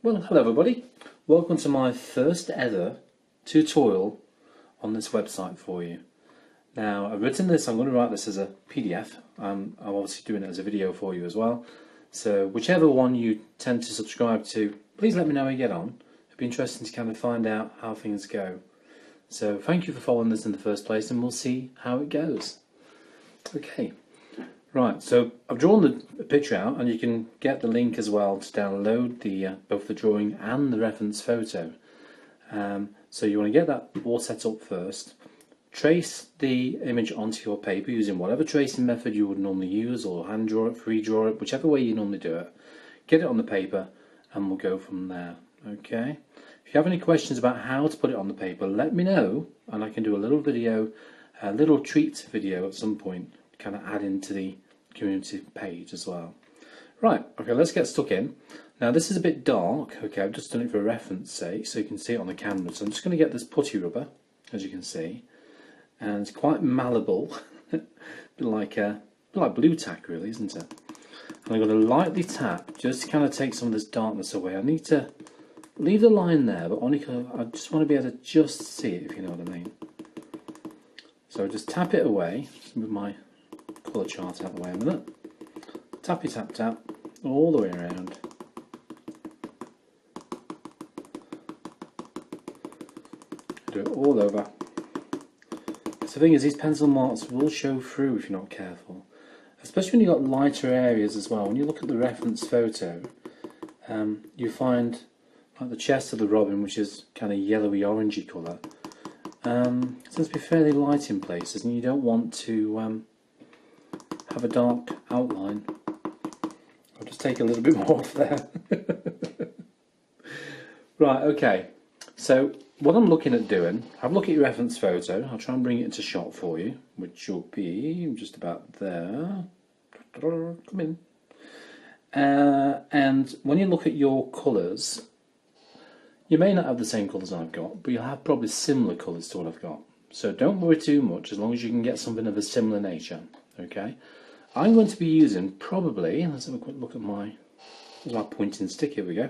Well, hello everybody. Welcome to my first ever tutorial on this website for you. Now, I've written this, I'm going to write this as a PDF. I'm obviously doing it as a video for you as well. So whichever one you tend to subscribe to, please let me know how you get on. It'd be interesting to kind of find out how things go. So thank you for following this in the first place, and we'll see how it goes. Okay. Right, so I've drawn the picture out, and you can get the link as well to download the both the drawing and the reference photo. So you want to get that all set up first. Trace the image onto your paper using whatever tracing method you would normally use, or hand draw it, free draw it, whichever way you normally do it. Get it on the paper, and we'll go from there. Okay. If you have any questions about how to put it on the paper, let me know, and I can do a little video, a little treat video at some point, to kind of add into the community page as well. Right, okay, let's get stuck in. Now this is a bit dark, okay, I've just done it for reference sake so you can see it on the camera. So I'm just going to get this putty rubber, as you can see, and it's quite malleable, a bit like blue tack really, isn't it? And I'm going to lightly tap just to kind of take some of this darkness away. I need to leave the line there, but only because I just want to be able to just see it, if you know what I mean. So just tap it away, just move my colour chart out of the way a minute. Tappy tap tap all the way around. Do it all over. So the thing is, these pencil marks will show through if you're not careful, especially when you've got lighter areas as well. When you look at the reference photo, you find like the chest of the robin, which is kind of yellowy orangey colour, seems to be fairly light in places, and you don't want to have a dark outline. I'll just take a little bit more off there. Right, okay. So what I'm looking at doing, have a look at your reference photo. I'll try and bring it into shot for you, which will be just about there. Come in. And when you look at your colours, you may not have the same colours I've got, but you'll have probably similar colours to what I've got. So don't worry too much, as long as you can get something of a similar nature. Okay. I'm going to be using probably, let's have a quick look at my pointing stick, here we go. I'm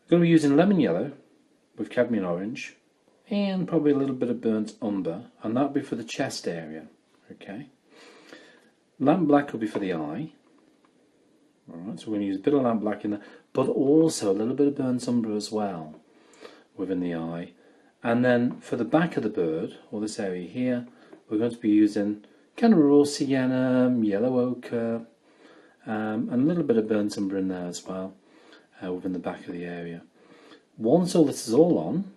going to be using lemon yellow with cadmium orange and probably a little bit of burnt umber, and that'll be for the chest area. Okay. Lamp black will be for the eye. Alright, so we're going to use a bit of lamp black in there, but also a little bit of burnt umber as well within the eye. And then for the back of the bird, or this area here, we're going to be using kind of raw sienna, yellow ochre, and a little bit of burnt umber in there as well, within the back of the area. Once all this is all on,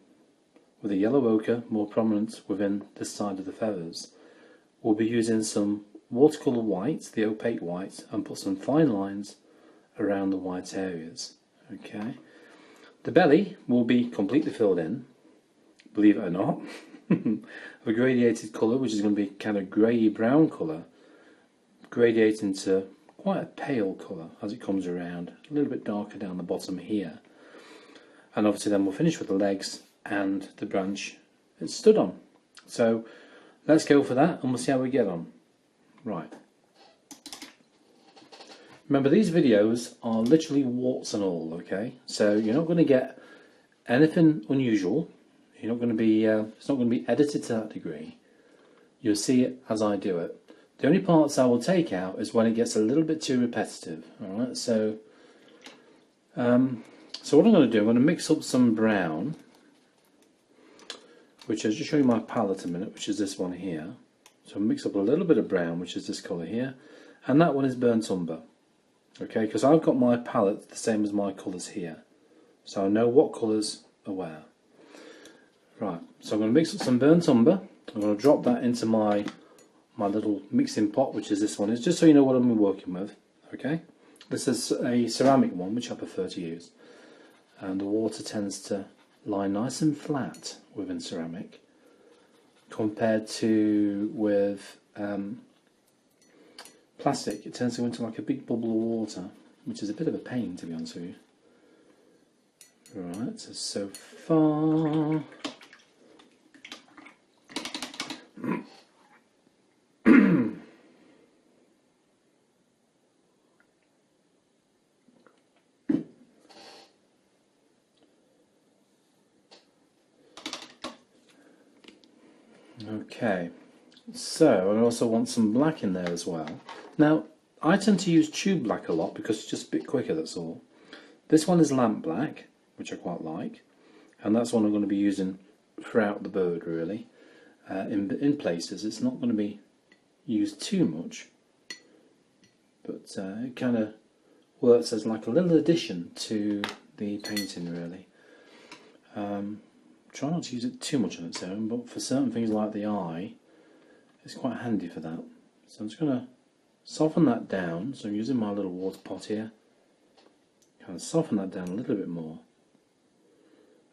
with the yellow ochre more prominent within this side of the feathers, we'll be using some watercolour white, the opaque white, and put some fine lines around the white areas. Okay. The belly will be completely filled in, believe it or not. Of a gradiated colour, which is going to be kind of grey brown colour, gradiating to quite a pale colour as it comes around, a little bit darker down the bottom here. And obviously then we'll finish with the legs and the branch it's stood on. So let's go for that, and we'll see how we get on. Right. Remember, these videos are literally warts and all, okay? So you're not going to get anything unusual. You're not going to be, it's not going to be edited to that degree. You'll see it as I do it. The only parts I will take out is when it gets a little bit too repetitive. All right, so what I'm going to do, I'm going to mix up some brown, which I'll just show you my palette a minute, which is this one here. So I'll mix up a little bit of brown, which is this colour here, and that one is burnt umber. Okay, because I've got my palette the same as my colours here, so I know what colours are where. Right, so I'm going to mix up some burnt umber. I'm going to drop that into my little mixing pot, which is this one. It's just so you know what I'm working with. Okay, this is a ceramic one, which I prefer to use, and the water tends to lie nice and flat within ceramic, compared to with plastic. It tends to go into like a big bubble of water, which is a bit of a pain, to be honest with you. Right, so far. Okay, so I also want some black in there as well. Now, I tend to use tube black a lot because it's just a bit quicker, that's all. This one is lamp black, which I quite like, and that's one I'm going to be using throughout the bird really. In places it's not going to be used too much, but it kind of works as like a little addition to the painting really. Try not to use it too much on its own, but for certain things like the eye, it's quite handy for that. So I'm just going to soften that down. So I'm using my little water pot here. Kind of soften that down a little bit more.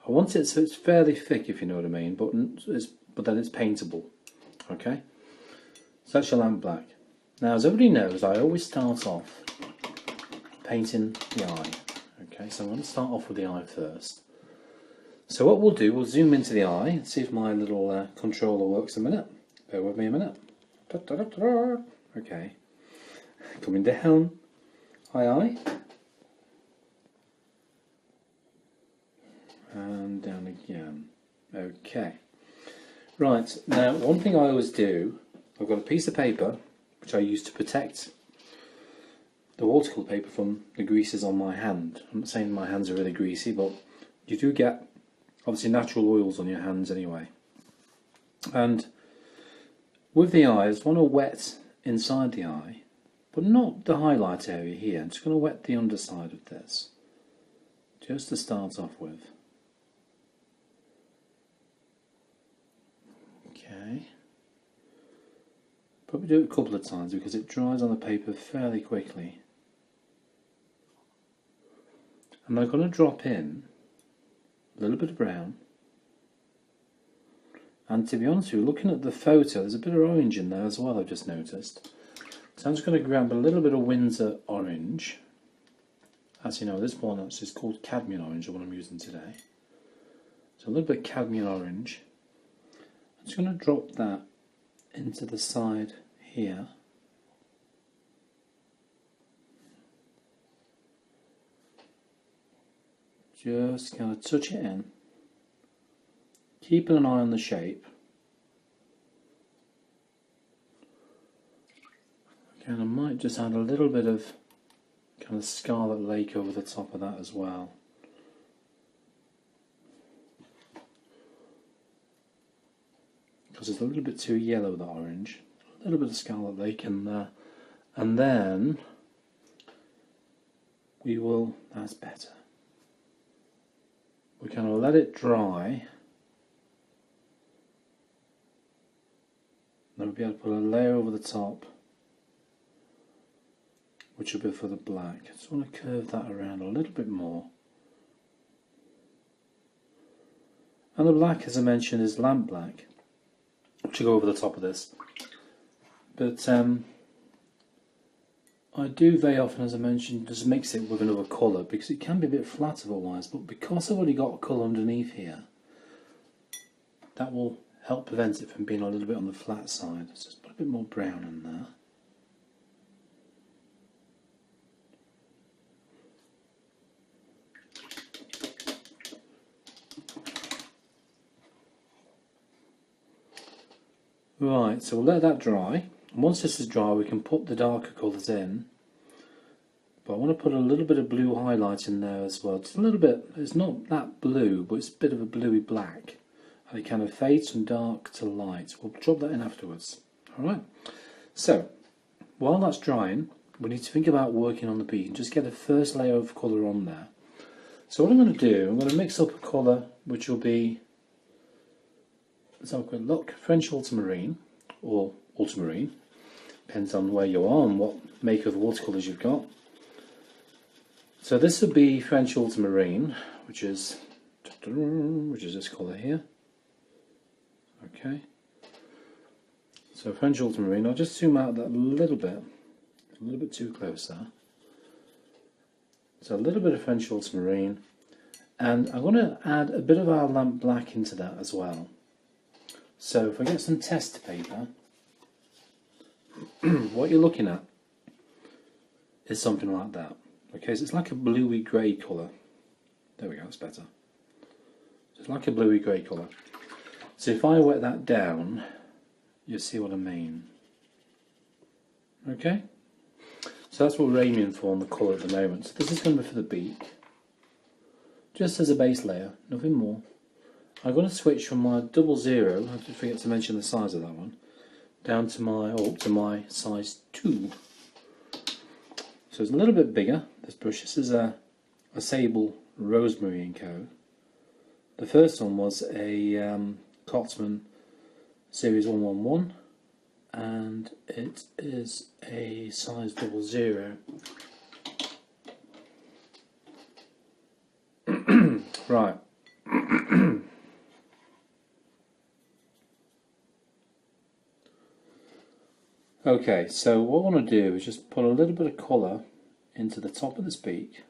I want it so it's fairly thick, if you know what I mean, but then it's paintable. Okay, so that's your lamp black. Now, as everybody knows, I always start off painting the eye. Okay, so I'm going to start off with the eye first. So what we'll do, we'll zoom into the eye and see if my little controller works a minute. Bear with me a minute. Okay, coming down, eye, and down again. Okay, right, now one thing I always do, I've got a piece of paper which I use to protect the watercolour paper from the greases on my hand. I'm not saying my hands are really greasy, but you do get obviously natural oils on your hands anyway. And with the eye, I just want to wet inside the eye, but not the highlight area here. I'm just going to wet the underside of this, just to start off with. Okay. Probably do it a couple of times because it dries on the paper fairly quickly. And I'm going to drop in a little bit of brown. And to be honest with you, looking at the photo, there's a bit of orange in there as well, I've just noticed. So I'm just going to grab a little bit of Windsor orange. As you know, this one is called cadmium orange, the one I'm using today. So a little bit of cadmium orange. I'm just going to drop that into the side here. Just kind of touch it in. Keeping an eye on the shape. Okay, and I might just add a little bit of kind of Scarlet Lake over the top of that as well. Because it's a little bit too yellow, that orange. A little bit of Scarlet Lake in there. And then we will, that's better. We kind of let it dry. Then we'll be able to put a layer over the top, which will be for the black. I just want to curve that around a little bit more. And the black, as I mentioned, is lamp black, which will go over the top of this. But I do very often, as I mentioned, just mix it with another colour because it can be a bit flat otherwise. But because I've already got a colour underneath here, that will help prevent it from being a little bit on the flat side. So just put a bit more brown in there. Right, so we'll let that dry. And once this is dry, we can put the darker colours in. But I want to put a little bit of blue highlight in there as well. Just a little bit, it's not that blue, but it's a bit of a bluey black. And it kind of fades from dark to light. We'll drop that in afterwards. Alright, so while that's drying, we need to think about working on the bead and just get the first layer of colour on there. So what I'm going to do, I'm going to mix up a colour which will be, let's have a quick look, French ultramarine, or ultramarine, depends on where you are and what make of watercolours you've got. So this would be French ultramarine, which is this colour here. Okay. So French ultramarine, I'll just zoom out that a little bit too close there. So a little bit of French ultramarine, and I'm going to add a bit of our lamp black into that as well. So if I get some test paper, what you're looking at is something like that. Okay, so it's like a bluey grey colour. There we go, that's better. So it's like a bluey grey colour. So if I wet that down, you'll see what I mean. Okay? So that's what we're aiming for on the colour at the moment. So this is going to be for the beak. Just as a base layer, nothing more. I'm going to switch from my 00, I did forget to mention the size of that one, down to my, up to my size 2. So it's a little bit bigger, this brush. This is a Sable Rosemary & Co. The first one was a Cotsman Series 111, and it is a size 00. Right. Okay, so what I want to do is just put a little bit of colour into the top of this beak.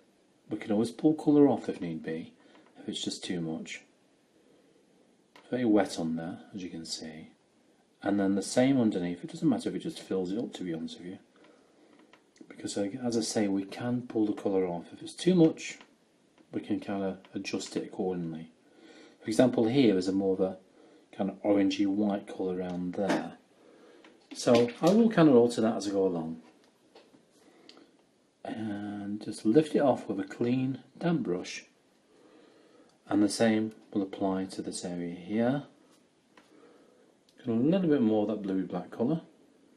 We can always pull colour off if need be, if it's just too much. It's very wet on there, as you can see. And then the same underneath. It doesn't matter if it just fills it up, to be honest with you. Because, as I say, we can pull the colour off. If it's too much, we can kind of adjust it accordingly. For example, here is a more of a kind of orangey white colour around there. So I will kind of alter that as I go along. And just lift it off with a clean, damp brush. And the same will apply to this area here. Got a little bit more of that bluey-black colour.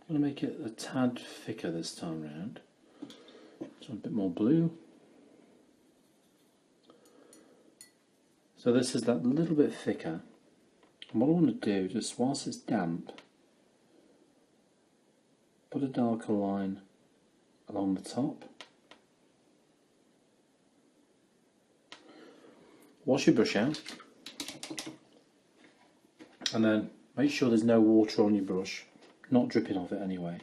I'm going to make it a tad thicker this time round. So a bit more blue. So this is that little bit thicker. And what I want to do, just whilst it's damp, put a darker line along the top. Wash your brush out. And then make sure there's no water on your brush, not dripping off it anyway.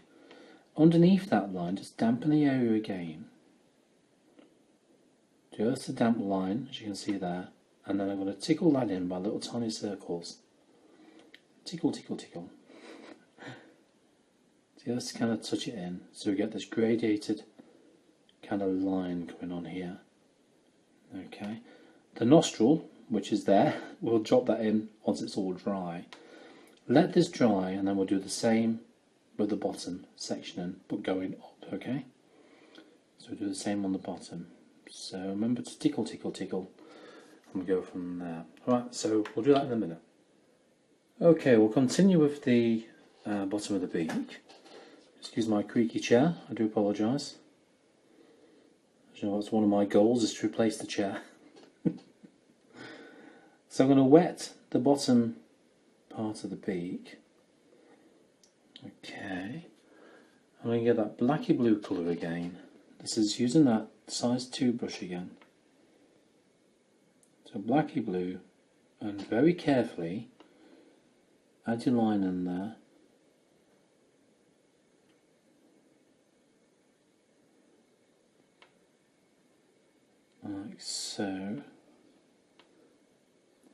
Underneath that line, just dampen the area again. Just a damp line, as you can see there. And then I'm going to tickle that in by little tiny circles. Tickle, tickle, tickle. Just kind of touch it in, so we get this gradiated kind of line going on here. Okay. The nostril, which is there, we'll drop that in once it's all dry. Let this dry, and then we'll do the same with the bottom section, but going up, okay? So we'll do the same on the bottom. So remember to tickle, tickle, tickle, and we'll go from there. Alright, so we'll do that in a minute. Okay, we'll continue with the bottom of the beak. Excuse my creaky chair, I do apologise. You know, that's one of my goals, is to replace the chair. So I'm going to wet the bottom part of the beak. Okay. I'm going to get that blacky blue colour again. This is using that size 2 brush again. So blacky blue, and very carefully add your line in there. Like so.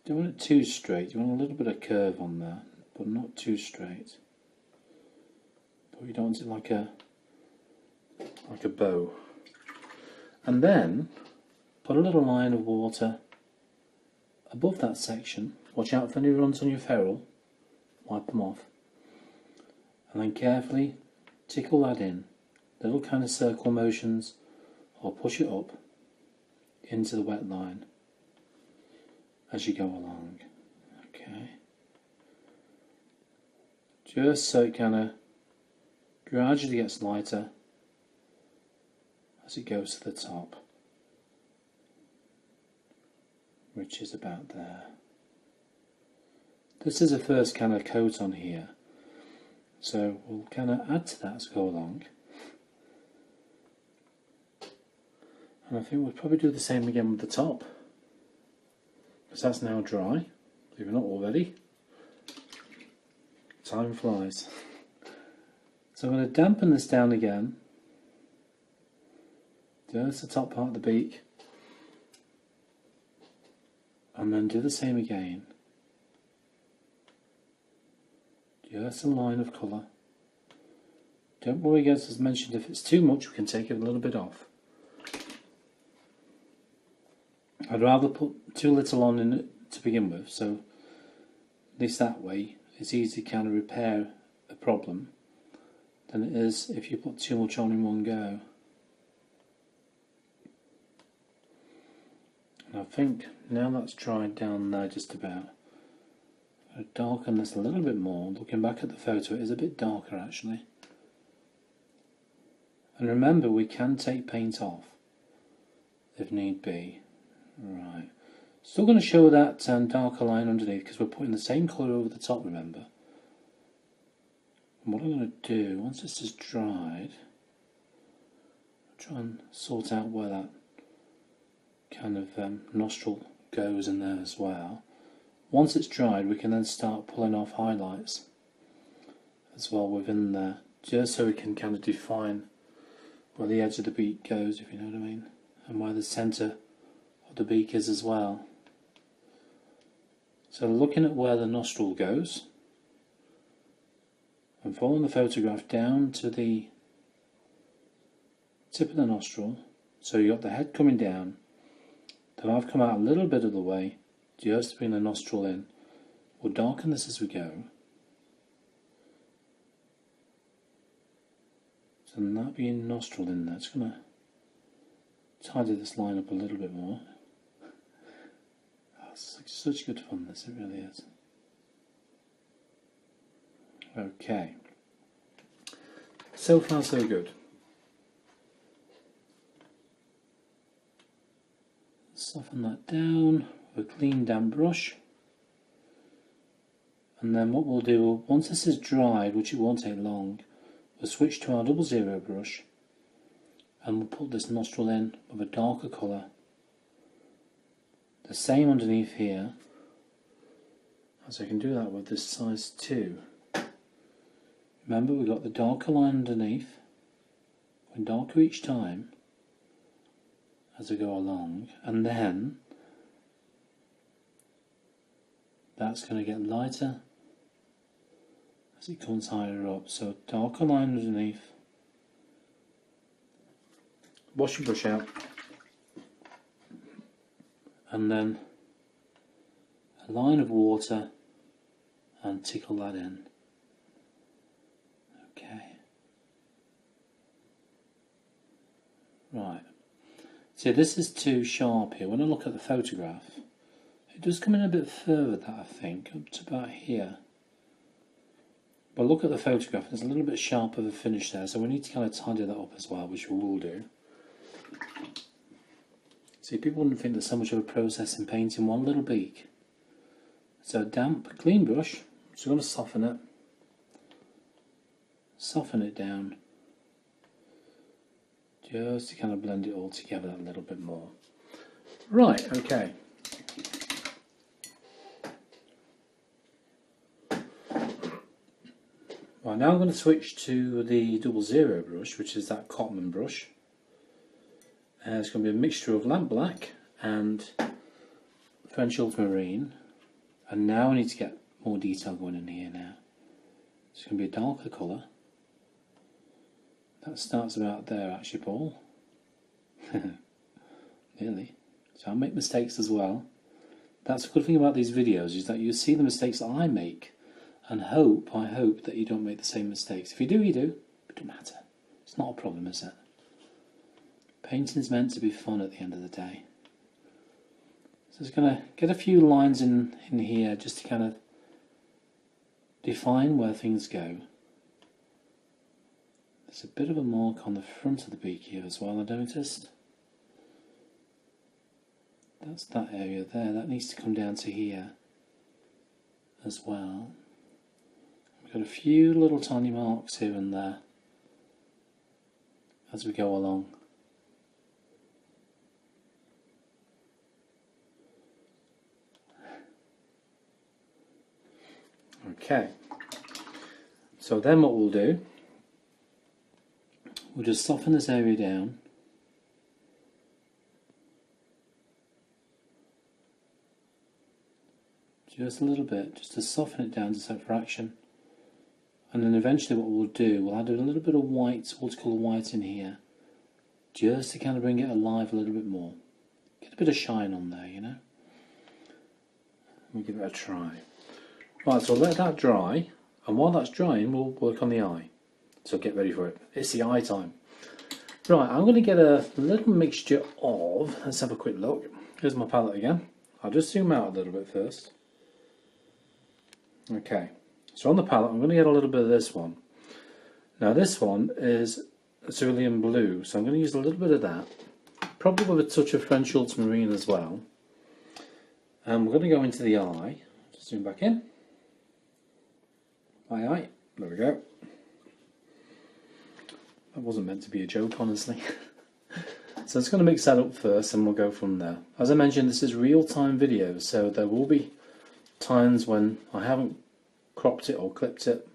You don't want it too straight, you want a little bit of curve on there, but not too straight. But you don't want it like a bow. And then put a little line of water above that section. Watch out for any runs on your ferrule, wipe them off. And then carefully tickle that in, little kind of circle motions, or push it up into the wet line as you go along. Okay. Just so it kind of gradually gets lighter as it goes to the top, which is about there. This is the first kind of coat on here, so we'll kind of add to that as we go along. And I think we'll probably do the same again with the top, because that's now dry, if you're not already. Time flies. So I'm going to dampen this down again. Just the top part of the beak. And then do the same again. Just a line of colour. Don't worry, guys, as mentioned, if it's too much we can take it a little bit off. I'd rather put too little on in it to begin with, so At least that way it's easy to kind of repair a problem than it is if you put too much on in one go. And I think now that's dried down there just about, I'll darken this a little bit more. Looking back at the photo, it is a bit darker actually. And remember, we can take paint off if need be. Right. Still going to show that darker line underneath because we're putting the same colour over the top, remember. And what I'm going to do, once this is dried, I'll try and sort out where that kind of nostril goes in there as well. Once it's dried, we can then start pulling off highlights as well within there, just so we can kind of define where the edge of the beak goes, if you know what I mean, and where the centre of the beak is as well. So looking at where the nostril goes and following the photograph down to the tip of the nostril, so you've got the head coming down, then I've come out a little bit of the way just to bring the nostril in. We'll darken this as we go. So that being nostril in there, it's going to tidy this line up a little bit more. Oh, it's such good fun, this, it really is. Okay. So far so good. Soften that down with a clean damp brush. And then what we'll do, once this is dried, which it won't take long, we'll switch to our 00 brush and we'll put this nostril in with a darker colour. The same underneath here, as I can do that with this size 2. Remember, we've got the darker line underneath, going darker each time as we go along, and then that's going to get lighter as it comes higher up. So darker line underneath, wash your brush out, and then a line of water and tickle that in. Okay. Right. See, this is too sharp here. When I look at the photograph, it does come in a bit further, that I think, up to about here. But look at the photograph, there's a little bit sharper of a finish there, so we need to kind of tidy that up as well, which we will do. See, people wouldn't think there's so much of a process in painting one little beak. So damp, clean brush, so we're going to soften it down, just to kind of blend it all together a little bit more. Right, okay. Right, now I'm going to switch to the 00 brush, which is that cotton brush. It's going to be a mixture of lamp black and French ultramarine. And now I need to get more detail going in here now. It's going to be a darker colour. That starts about there actually, Paul. Nearly. So I make mistakes as well. That's the good thing about these videos, is that you see the mistakes that I make, and I hope that you don't make the same mistakes. If you do, you do. It doesn't matter. It's not a problem, is it? Painting's meant to be fun at the end of the day. So it's going to get a few lines in here just to kind of define where things go. There's a bit of a mark on the front of the beak here as well, I noticed. That's that area there. That needs to come down to here as well. We've got a few little tiny marks here and there as we go along. Okay, so then what we'll do, we'll just soften this area down. Just a little bit, just to soften it down to set for action. And then eventually what we'll do, we'll add a little bit of white, watercolour white in here, just to kind of bring it alive a little bit more. Get a bit of shine on there, you know. We'll give it a try. Right, so let that dry, and while that's drying, we'll work on the eye. So get ready for it. It's the eye time. Right, I'm going to get a little mixture of, let's have a quick look. Here's my palette again. I'll just zoom out a little bit first. Okay, so on the palette, I'm going to get a little bit of this one. Now this one is cerulean blue, so I'm going to use a little bit of that. Probably with a touch of French ultramarine as well. And we're going to go into the eye. Just zoom back in. Eye. There we go. That wasn't meant to be a joke, honestly. So I'm just going to mix that up first and we'll go from there. As I mentioned, this is real-time video, so there will be times when I haven't cropped it or clipped it.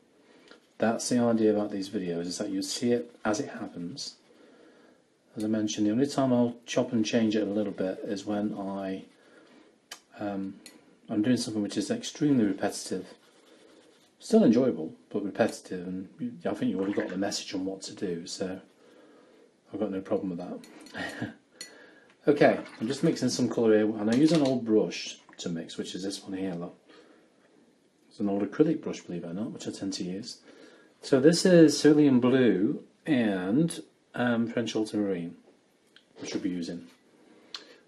That's the idea about these videos, is that you see it as it happens. As I mentioned, the only time I'll chop and change it a little bit is when I'm doing something which is extremely repetitive. Still enjoyable, but repetitive, and I think you've already got the message on what to do, so I've got no problem with that. Okay, I'm just mixing some colour here, and I use an old brush to mix, which is this one here, look. It's an old acrylic brush, believe it or not, which I tend to use. So this is cerulean blue and French ultramarine, which we'll be using.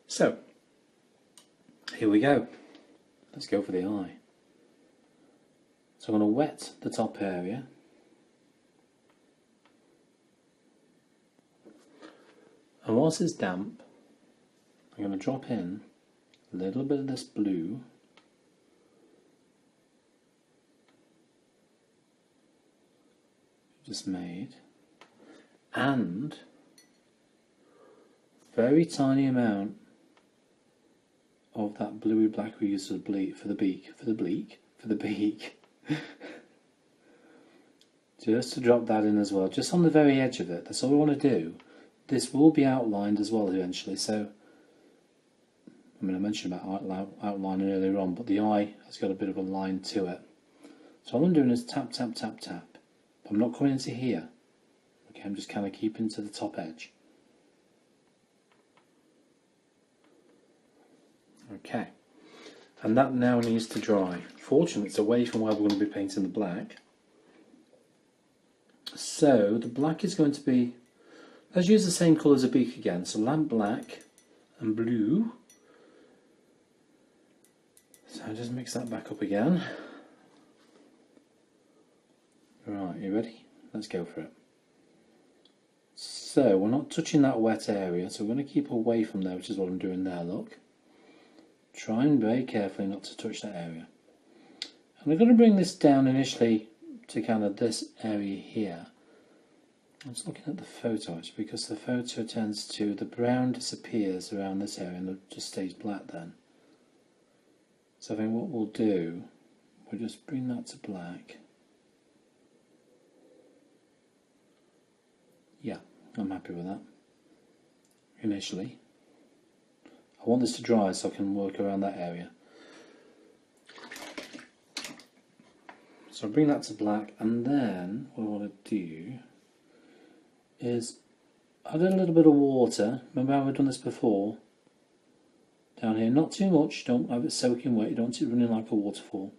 So, here we go. Let's go for the eye. So I'm going to wet the top area. And whilst it's damp, I'm going to drop in a little bit of this blue. Just made. And very tiny amount of that bluey black we use for the beak. Just to drop that in as well, just on the very edge of it. That's all we want to do. This will be outlined as well eventually, so I mean I mentioned about outlining earlier on, but the eye has got a bit of a line to it. So all I'm doing is tap, tap, tap, tap. But I'm not coming into here. Okay, I'm just kind of keeping to the top edge. Okay, and that now needs to dry. Fortunately, it's away from where we're going to be painting the black. So the black is going to be, let's use the same colour as a beak again. So lamp black and blue. So I'll just mix that back up again. Right, you ready? Let's go for it. So we're not touching that wet area, so we're going to keep away from there, which is what I'm doing there, look. Trying very carefully not to touch that area. And we're going to bring this down initially to kind of this area here. I'm just looking at the photo actually, because the photo tends to, the brown disappears around this area and it just stays black then. So I think what we'll do, we'll just bring that to black. Yeah, I'm happy with that. Initially. I want this to dry so I can work around that area. So I'll bring that to black, and then what I want to do is add a little bit of water. Remember how we've done this before? Down here, not too much, don't have it soaking wet, you don't want it running like a waterfall.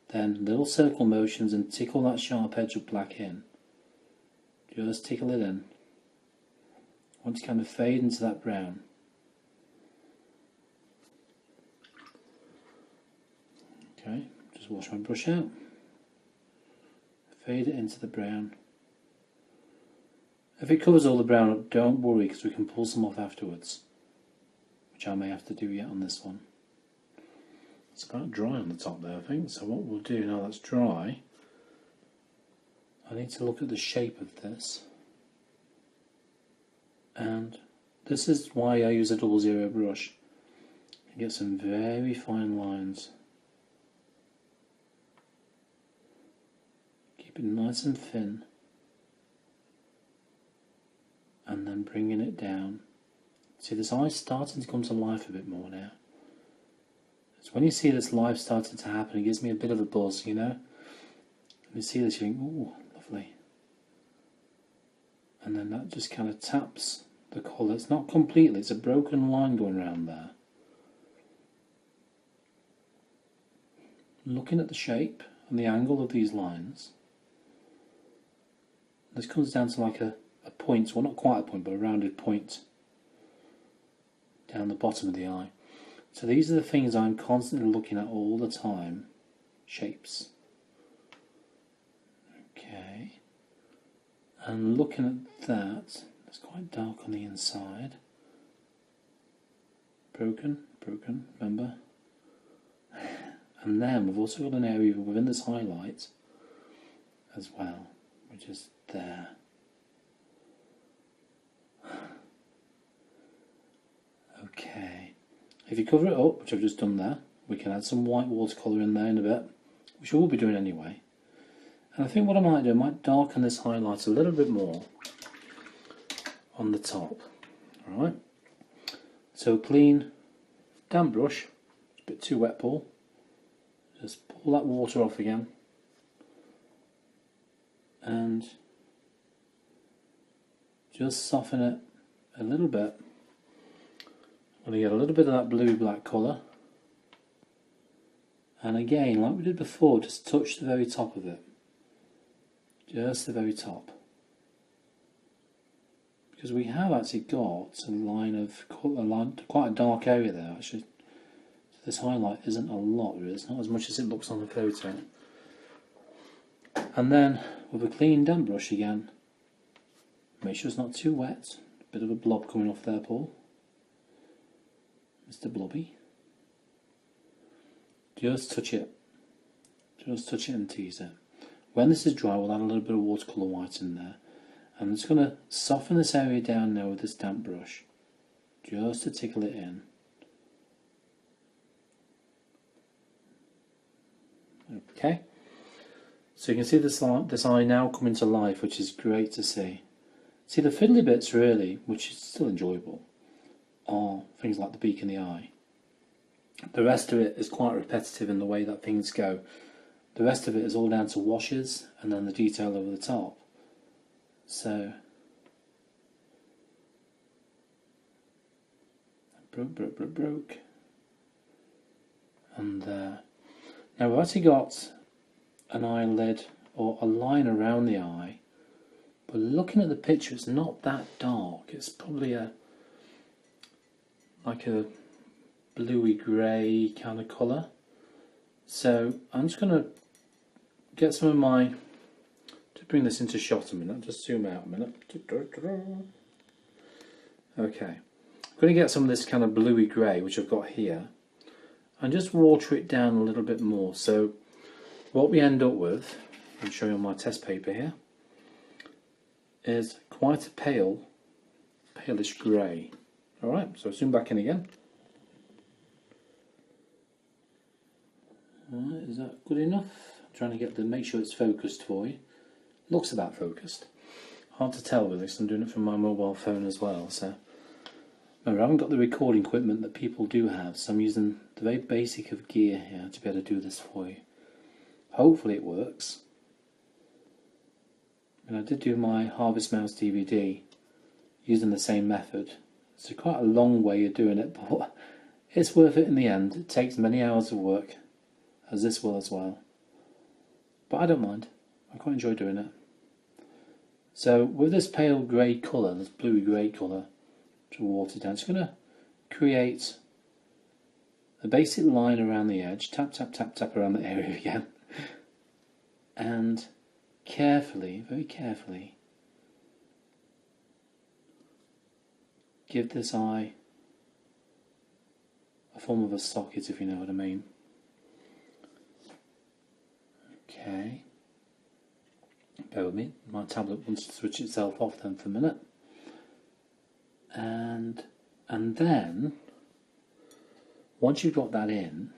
Then little circle motions and tickle that sharp edge of black in. Just tickle it in. I want to kind of fade into that brown. Okay, just wash my brush out. Fade it into the brown. If it covers all the brown up, don't worry, because we can pull some off afterwards, which I may have to do yet on this one. It's about dry on the top there, I think, so what we'll do now that's dry, I need to look at the shape of this, and this is why I use a 00 brush. You get some very fine lines. Keep it nice and thin, and then bringing it down. See, this eye's starting to come to life a bit more now. So when you see this life starting to happen, it gives me a bit of a buzz, you know. When you see this, you think, ooh, lovely. And then that just kind of taps the colour. It's not completely, it's a broken line going around there. looking at the shape and the angle of these lines, this comes down to like a point, well not quite a point, but a rounded point down the bottom of the eye. So these are the things I'm constantly looking at all the time, shapes. Okay, and looking at that, it's quite dark on the inside. Broken, remember? And then we've also got an area within this highlight as well, which is there. Okay, if you cover it up, which I've just done there, we can add some white watercolour in there in a bit, which we'll be doing anyway. And I think what I might do, I might darken this highlight a little bit more on the top. Alright, so clean, damp brush, a bit too wet, Paul. Just pull that water off again. And just soften it a little bit. I'm going to get a little bit of that blue-black colour. And again, like we did before, just touch the very top of it. Just the very top. Because we have actually got a line, quite a dark area there actually. This highlight isn't a lot, really. It's not as much as it looks on the photo. And then with a clean damp brush again, make sure it's not too wet. A bit of a blob coming off there, Paul. Mr. Blobby. Just touch it. Just touch it and tease it. When this is dry, we'll add a little bit of watercolour white in there. I'm just going to soften this area down now with this damp brush, just to tickle it in. Okay, so you can see this eye now coming to life, which is great to see. See, the fiddly bits really, which is still enjoyable, are things like the beak and the eye. The rest of it is quite repetitive in the way that things go. The rest of it is all down to washes and then the detail over the top. So, broke. And there. Now we've actually got an eyelid or a line around the eye, but looking at the picture it's not that dark. It's probably like a bluey grey kind of colour. So I'm just going to get some of my, to bring this into shot a minute, just zoom out a minute. Okay, I'm going to get some of this kind of bluey grey which I've got here, and just water it down a little bit more. So what we end up with, I'll show you on my test paper here, is quite a palish grey. Alright, so zoom back in again. Alright, is that good enough? I'm trying to make sure it's focused for you. Looks about focused. Hard to tell with this, I'm doing it from my mobile phone as well, so remember, I haven't got the recording equipment that people do have, so I'm using the very basic of gear here to be able to do this for you. Hopefully it works. And I did do my Harvest Mouse DVD using the same method. It's quite a long way of doing it, but it's worth it in the end. It takes many hours of work, as this will as well. But I don't mind. I quite enjoy doing it. So with this pale grey colour, this bluey grey colour, to water down, it's going to create a basic line around the edge, tap around the area again, and carefully, very carefully, give this eye a form of a socket, if you know what I mean. Okay, bear with me, my tablet wants to switch itself off then for a minute. And then, once you've got that in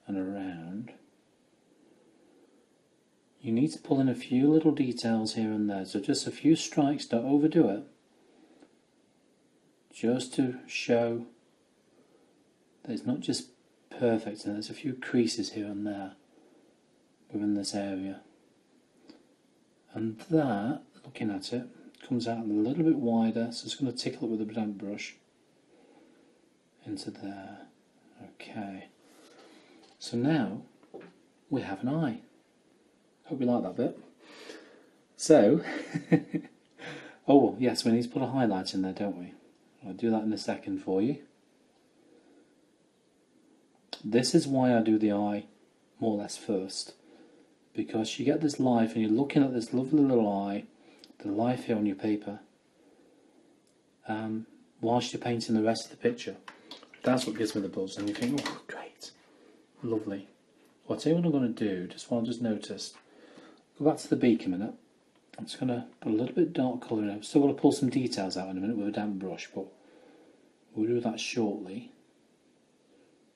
and around, you need to pull in a few little details here and there. So just a few strikes, don't overdo it. Just to show that it's not just perfect, and there's a few creases here and there within this area. And that, looking at it, comes out a little bit wider, so it's going to tickle it with a damp brush into there. Okay, so now we have an eye. Hope you like that bit. So, oh yes, we need to put a highlight in there, don't we? I'll do that in a second for you. This is why I do the eye more or less first, because you get this life and you're looking at this lovely little eye, the life here on your paper, whilst you're painting the rest of the picture. That's what gives me the buzz, and you think, oh great, lovely. Well, I'll tell you what I'm going to do, just while I just noticed. Go back to the beak a minute. I'm just going to put a little bit dark colour in it. I'm still going to pull some details out in a minute with a damp brush, but we'll do that shortly.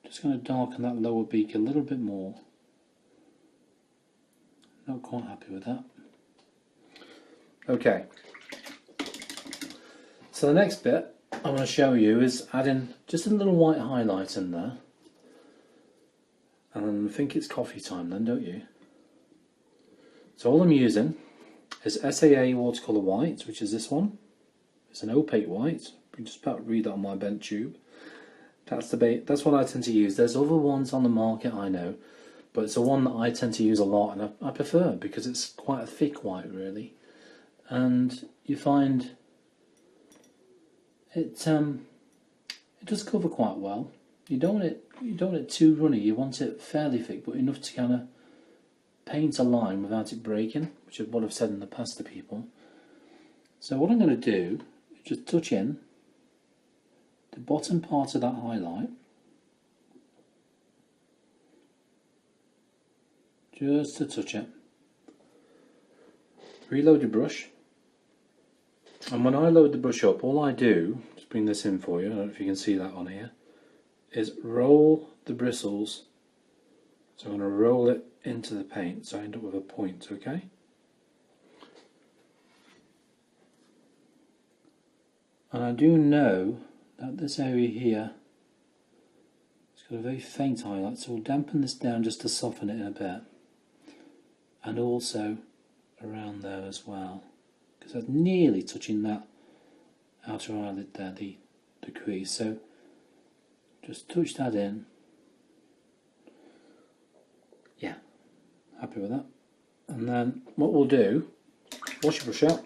Just going to darken that lower beak a little bit more. Not quite happy with that. Okay. So the next bit I want to show you is adding just a little white highlight in there. And I think it's coffee time then, don't you? So all I'm using is SAA Watercolour White, which is this one. It's an opaque white. You can just about read that on my bent tube. That's what I tend to use. There's other ones on the market, I know, but it's the one that I tend to use a lot, and I prefer it because it's quite a thick white, really. And you find it does cover quite well. You don't want it too runny. You want it fairly thick, but enough to kind of paint a line without it breaking, which is what I've said in the past to people. So what I'm going to do is just touch in the bottom part of that highlight, just to touch it. Reload the brush, and when I load the brush up, all I do, just bring this in for you, I don't know if you can see that on here, is roll the bristles. So I'm going to roll it into the paint so I end up with a point, okay? And I do know that this area here, it's got a very faint highlight, so we'll dampen this down just to soften it in a bit. And also around there as well, because that's nearly touching that outer eyelid there, the crease. So just touch that in. Yeah, happy with that. And then what we'll do, wash your brush out.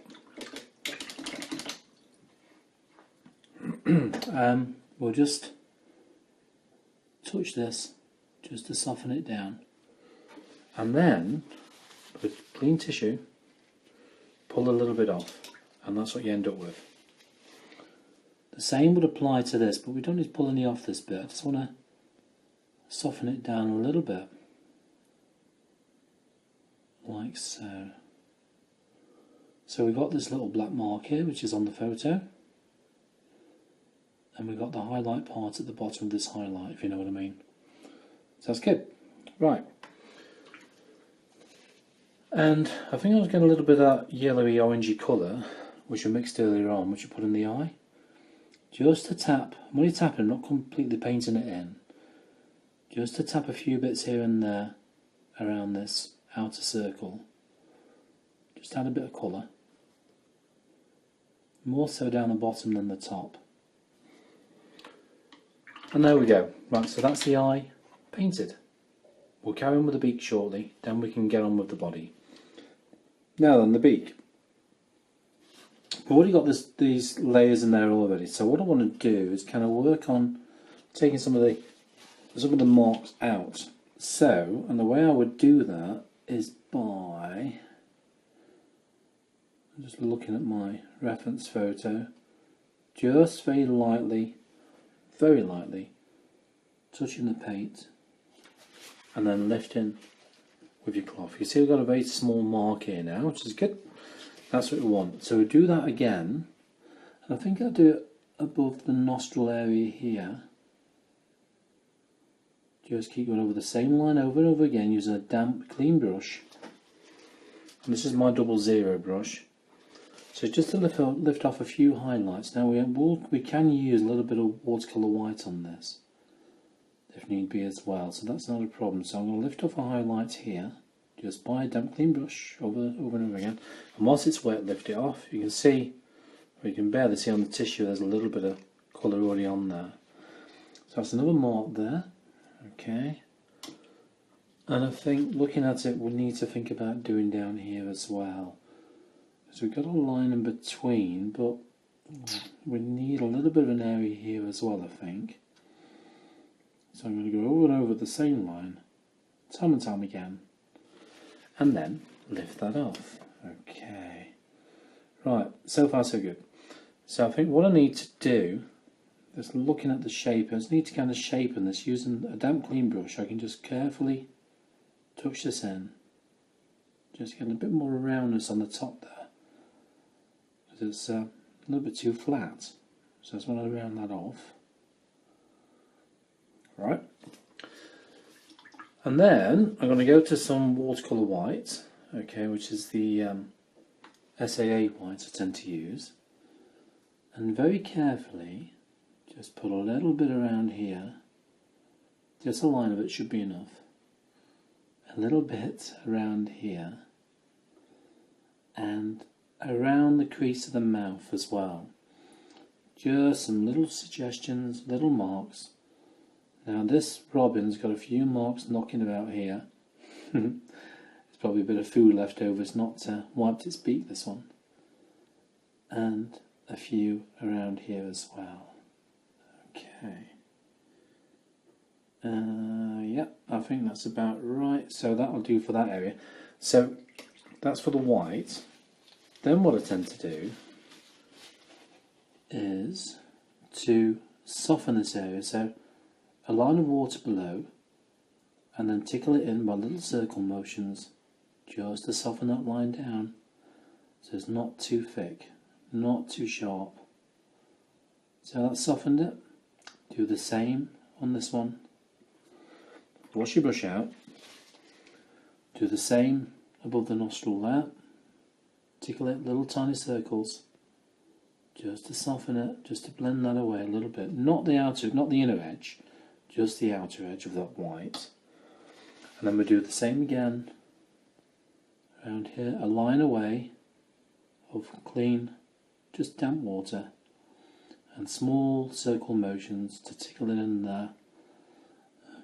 We'll just touch this just to soften it down, and then with clean tissue pull a little bit off, and that's what you end up with. The same would apply to this, but we don't need to pull any off this bit. I just want to soften it down a little bit, like so. So we've got this little black mark here, which is on the photo. And we've got the highlight part at the bottom of this highlight, if you know what I mean. So that's good. Right. And I think I was getting a little bit of that yellowy orangey colour, which I mixed earlier on, which I put in the eye. Just to tap, I'm only tapping, I'm not completely painting it in. Just to tap a few bits here and there around this outer circle. Just add a bit of colour. More so down the bottom than the top. And there we go. Right, so that's the eye painted. We'll carry on with the beak shortly, then we can get on with the body. Now then, the beak. We've already got these layers in there already, so what I want to do is kind of work on taking some of the marks out. So, and the way I would do that is by, I'm just looking at my reference photo, just very lightly touching the paint and then lifting with your cloth. You see we've got a very small mark here now, which is good. That's what we want. So we do that again, and I think I'll do it above the nostril area here. Just keep going over the same line over and over again using a damp clean brush. And this is my 00 brush. So just to lift off a few highlights. Now we can use a little bit of watercolour white on this, if need be as well, so that's not a problem. So I'm going to lift off a highlight here, just by a damp clean brush over and over again. And whilst it's wet, lift it off. You can see, or you can barely see on the tissue, there's a little bit of colour already on there. So that's another mark there. Okay. And I think looking at it, we need to think about doing down here as well. So we've got a line in between, but we need a little bit of an area here as well, I think. So I'm going to go over and over the same line, time and time again, and then lift that off. Okay. Right, so far so good. So I think what I need to do, just looking at the shape, I just need to kind of shape in this using a damp clean brush. I can just carefully touch this in, just getting a bit more roundness on the top there, because it's a little bit too flat, so I just want to round that off. Right, and then I'm going to go to some watercolour white, okay, which is the SAA white I tend to use, and very carefully just put a little bit around here, just a line of it should be enough. A little bit around here and around the crease of the mouth as well. Just some little suggestions, little marks. Now this robin's got a few marks knocking about here. There's probably a bit of food left over, it's not wiped its beak, this one. And a few around here as well. Okay. Yeah, I think that's about right. So that'll do for that area. So that's for the white. Then what I tend to do is to soften this area. So a line of water below, and then tickle it in by little circle motions, just to soften that line down. So it's not too thick, not too sharp. So that's softened it. Do the same on this one. Wash your brush out, do the same above the nostril there, tickle it little tiny circles, just to soften it, just to blend that away a little bit, not the inner edge, just the outer edge of that white. And then we do the same again, around here, a line away of clean, just damp water, and small circle motions to tickle it in there.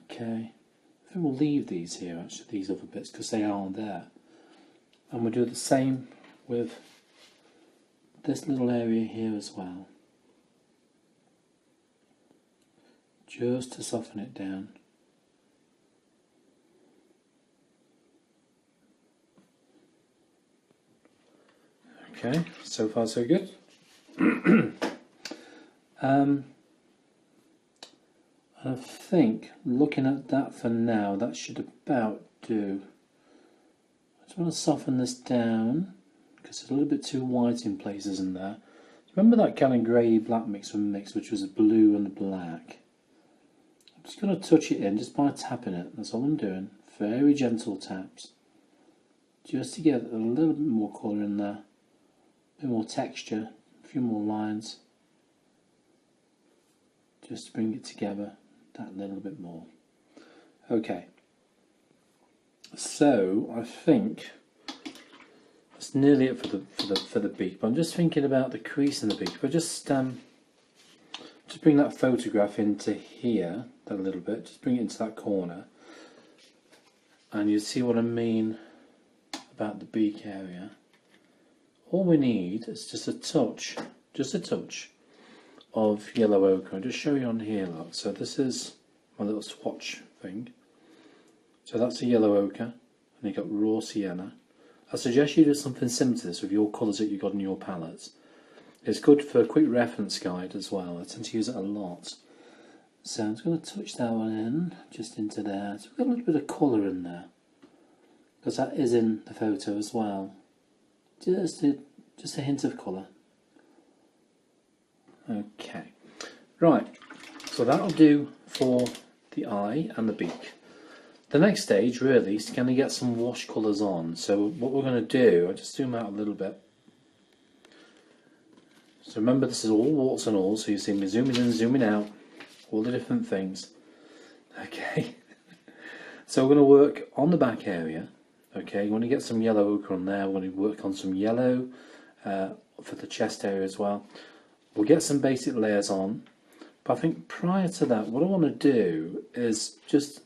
Okay. I think we'll leave these here, actually, these other bits, because they are there. And we'll do the same with this little area here as well. Just to soften it down. Okay, so far so good. I think, looking at that for now, that should about do. I just want to soften this down, because it's a little bit too white in places in there. Remember that kind of grey-black mix, which was a blue and a black? I'm just going to touch it in, just by tapping it, that's all I'm doing. Very gentle taps. Just to get a little bit more colour in there. A bit more texture, a few more lines. Just to bring it together that little bit more. Okay, so I think that's nearly it for the beak. But I'm just thinking about the crease in the beak. If I just bring that photograph into here a little bit, just bring it into that corner, and you see what I mean about the beak area. All we need is just a touch of yellow ochre. I'll just show you on here, look. So this is my little swatch thing. So that's a yellow ochre, and you've got raw sienna. I suggest you do something similar to this with your colours that you've got in your palettes. It's good for a quick reference guide as well. I tend to use it a lot. So I'm just going to touch that one in, just into there. So we've got a little bit of colour in there, because that is in the photo as well. Just a hint of colour. Okay, right, so that'll do for the eye and the beak. The next stage really is to kind of get some wash colours on. So what we're going to do, I'll just zoom out a little bit. So remember, this is all warts and all, so you see me zooming in, zooming out, all the different things. Okay, so we're going to work on the back area. Okay, you want to get some yellow ochre on there. We're going to work on some yellow for the chest area as well. We'll get some basic layers on, but I think prior to that, what I want to do is just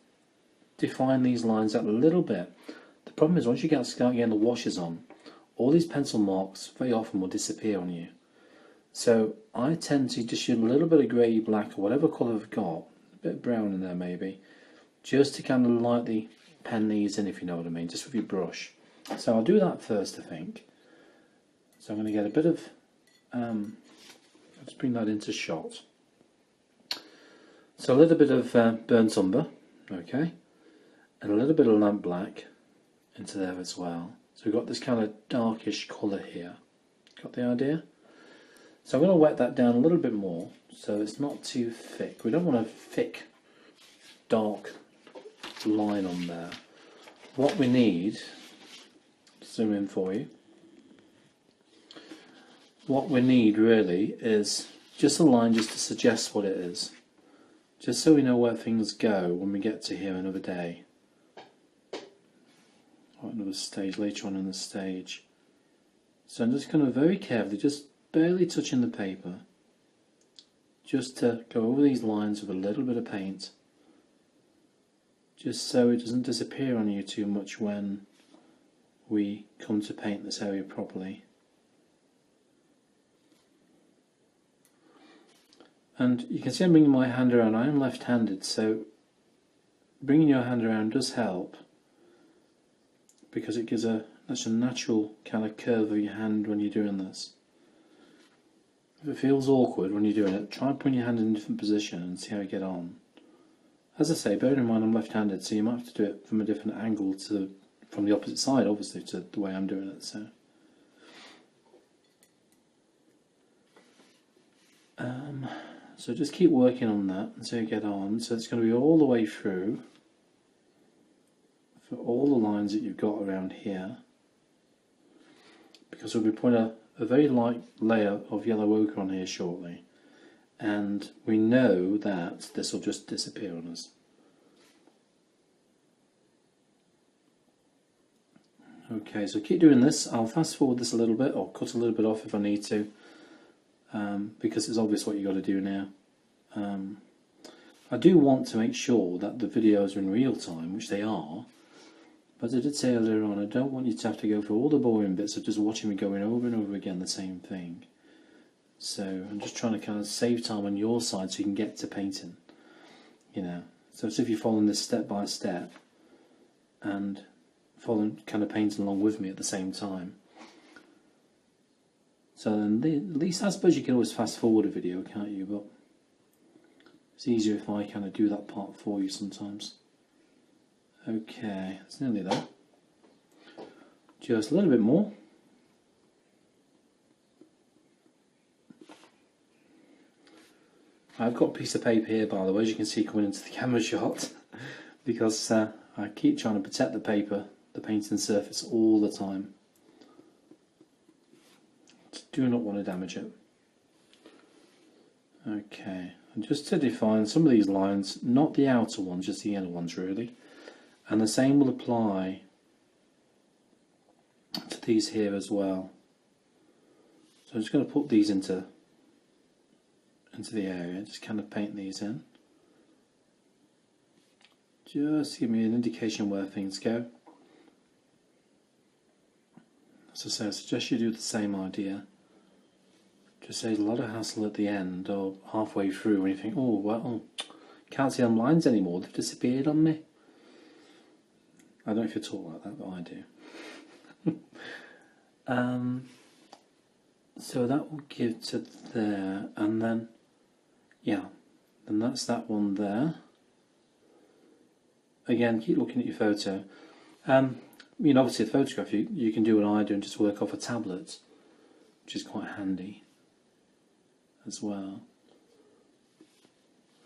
define these lines out a little bit. The problem is once you start getting the washes on, all these pencil marks very often will disappear on you. So I tend to just use a little bit of grey, black, or whatever colour I've got, a bit of brown in there maybe, just to kind of lightly pen these in, if you know what I mean, just with your brush. So I'll do that first, I think. So I'm going to get a bit of, let's bring that into shot. So a little bit of burnt umber, okay, and a little bit of lamp black into there as well. So we've got this kind of darkish colour here. Got the idea? So I'm going to wet that down a little bit more so it's not too thick. We don't want a thick, dark line on there. What we need, zoom in for you, what we need really is just a line just to suggest what it is. Just so we know where things go when we get to here another day. Or another stage, later on in the stage. So I'm just going to very carefully, just barely touching the paper, just to go over these lines with a little bit of paint, just so it doesn't disappear on you too much when we come to paint this area properly. And you can see I'm bringing my hand around. I am left-handed, so bringing your hand around does help because it gives such a natural kind of curve of your hand when you're doing this. If it feels awkward when you're doing it, try and put your hand in a different position and see how you get on. As I say, bear in mind I'm left-handed, so you might have to do it from a different angle from the opposite side, obviously, to the way I'm doing it. So just keep working on that and see how you get on. So it's going to be all the way through for all the lines that you've got around here, because we'll be putting a very light layer of yellow ochre on here shortly, and we know that this will just disappear on us. Okay, so keep doing this. I'll fast forward this a little bit or cut a little bit off if I need to, because it's obvious what you've got to do now. I do want to make sure that the videos are in real time, which they are, but I did say earlier on, I don't want you to have to go through all the boring bits of just watching me going over and over again the same thing. So I'm just trying to kind of save time on your side so you can get to painting, you know. So it's if you're following this step by step and following, kind of painting along with me at the same time. So then at least I suppose you can always fast forward a video, can't you? But it's easier if I kind of do that part for you sometimes. Okay, it's nearly there. Just a little bit more. I've got a piece of paper here, by the way, as you can see coming into the camera shot, because I keep trying to protect the paper, the painting surface, all the time. Do not want to damage it. Okay, and just to define some of these lines, not the outer ones, just the inner ones really. And the same will apply to these here as well. So I'm just going to put these into the area, just kind of paint these in. Just to give me an indication where things go. As I say, I suggest you do the same idea. Just saves a lot of hassle at the end or halfway through when you think, oh well, can't see them lines anymore, they've disappeared on me. I don't know if you talk like that, but I do. So that will give to there, and then, yeah, then that's that one there. Again, keep looking at your photo. You know, obviously the photograph, you can do what I do and just work off a tablet, which is quite handy as well.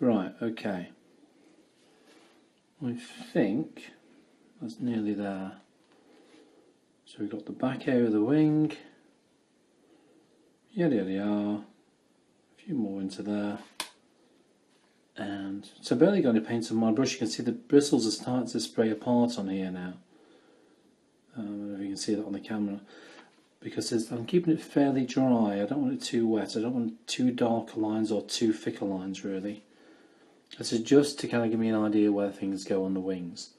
Right, okay. I think that's nearly there. So we've got the back area of the wing. Yada yada yada. A few more into there. And so barely going to paint on my brush. You can see the bristles are starting to spray apart on here now. I don't know if you can see that on the camera. Because I'm keeping it fairly dry. I don't want it too wet. I don't want too dark lines or too thicker lines really. This is just to kind of give me an idea where things go on the wings.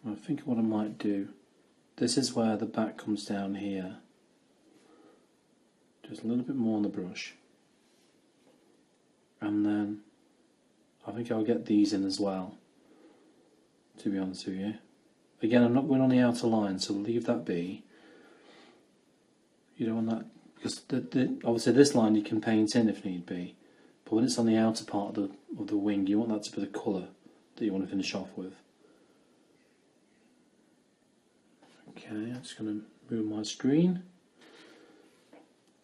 I think what I might do, this is where the back comes down here. Just a little bit more on the brush. And then I think I'll get these in as well, to be honest with you. Again, I'm not going on the outer line, so we'll leave that be. You don't want that, because obviously this line you can paint in if need be, but when it's on the outer part of the wing, you want that to be the colour that you want to finish off with. Okay, I'm just going to move my screen.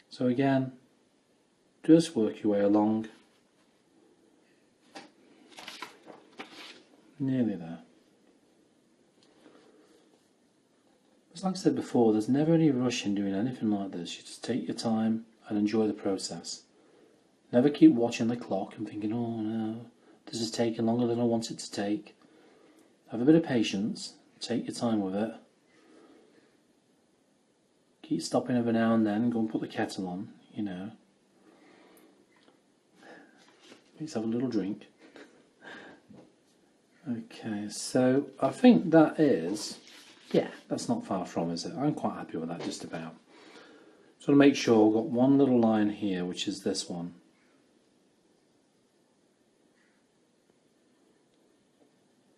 So again, just work your way along. Nearly there. As like I said before, there's never any rush in doing anything like this. You just take your time and enjoy the process. Never keep watching the clock and thinking, oh no, this is taking longer than I want it to take. Have a bit of patience, take your time with it. Keep stopping every now and then, go and put the kettle on, you know. Let's have a little drink. Okay, so I think that is, yeah, that's not far from, is it? I'm quite happy with that, just about. So to make sure, I've got one little line here, which is this one.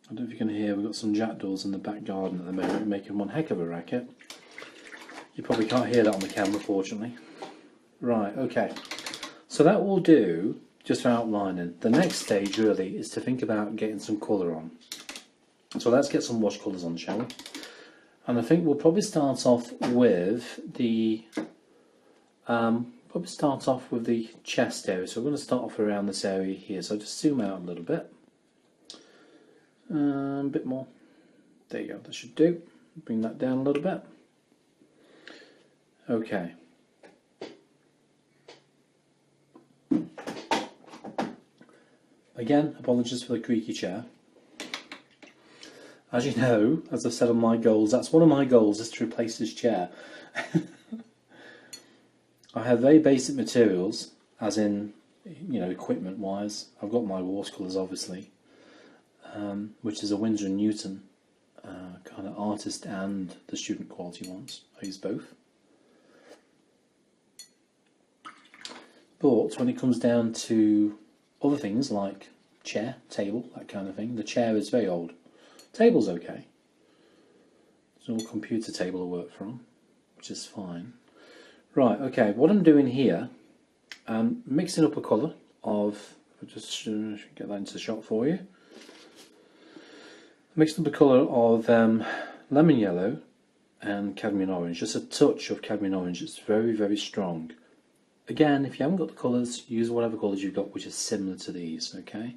I don't know if you can hear, we've got some jackdaws in the back garden at the moment, making one heck of a racket. You probably can't hear that on the camera, fortunately. Right, okay. So that will do, just for outlining. The next stage, really, is to think about getting some colour on. So let's get some watercolours on, shall we? And I think we'll probably start off with the chest area. So we're going to start off around this area here. So just zoom out a little bit. A bit more. There you go, that should do. Bring that down a little bit. Okay. Again, apologies for the creaky chair. As you know, as I've said on my goals, that's one of my goals, is to replace this chair. I have very basic materials, as in, you know, equipment wise. I've got my watercolours, obviously, which is a Winsor & Newton kind of artist and the student quality ones. I use both. But when it comes down to other things like chair, table, that kind of thing, the chair is very old. Table's okay. It's an old computer table to work from, which is fine. Right, okay, what I'm doing here, I'm mixing up a colour of, I'll just get that into the shot for you. Mixing up a colour of lemon yellow and cadmium orange, just a touch of cadmium orange. It's very, very strong. Again, if you haven't got the colours, use whatever colours you've got, which is similar to these, okay?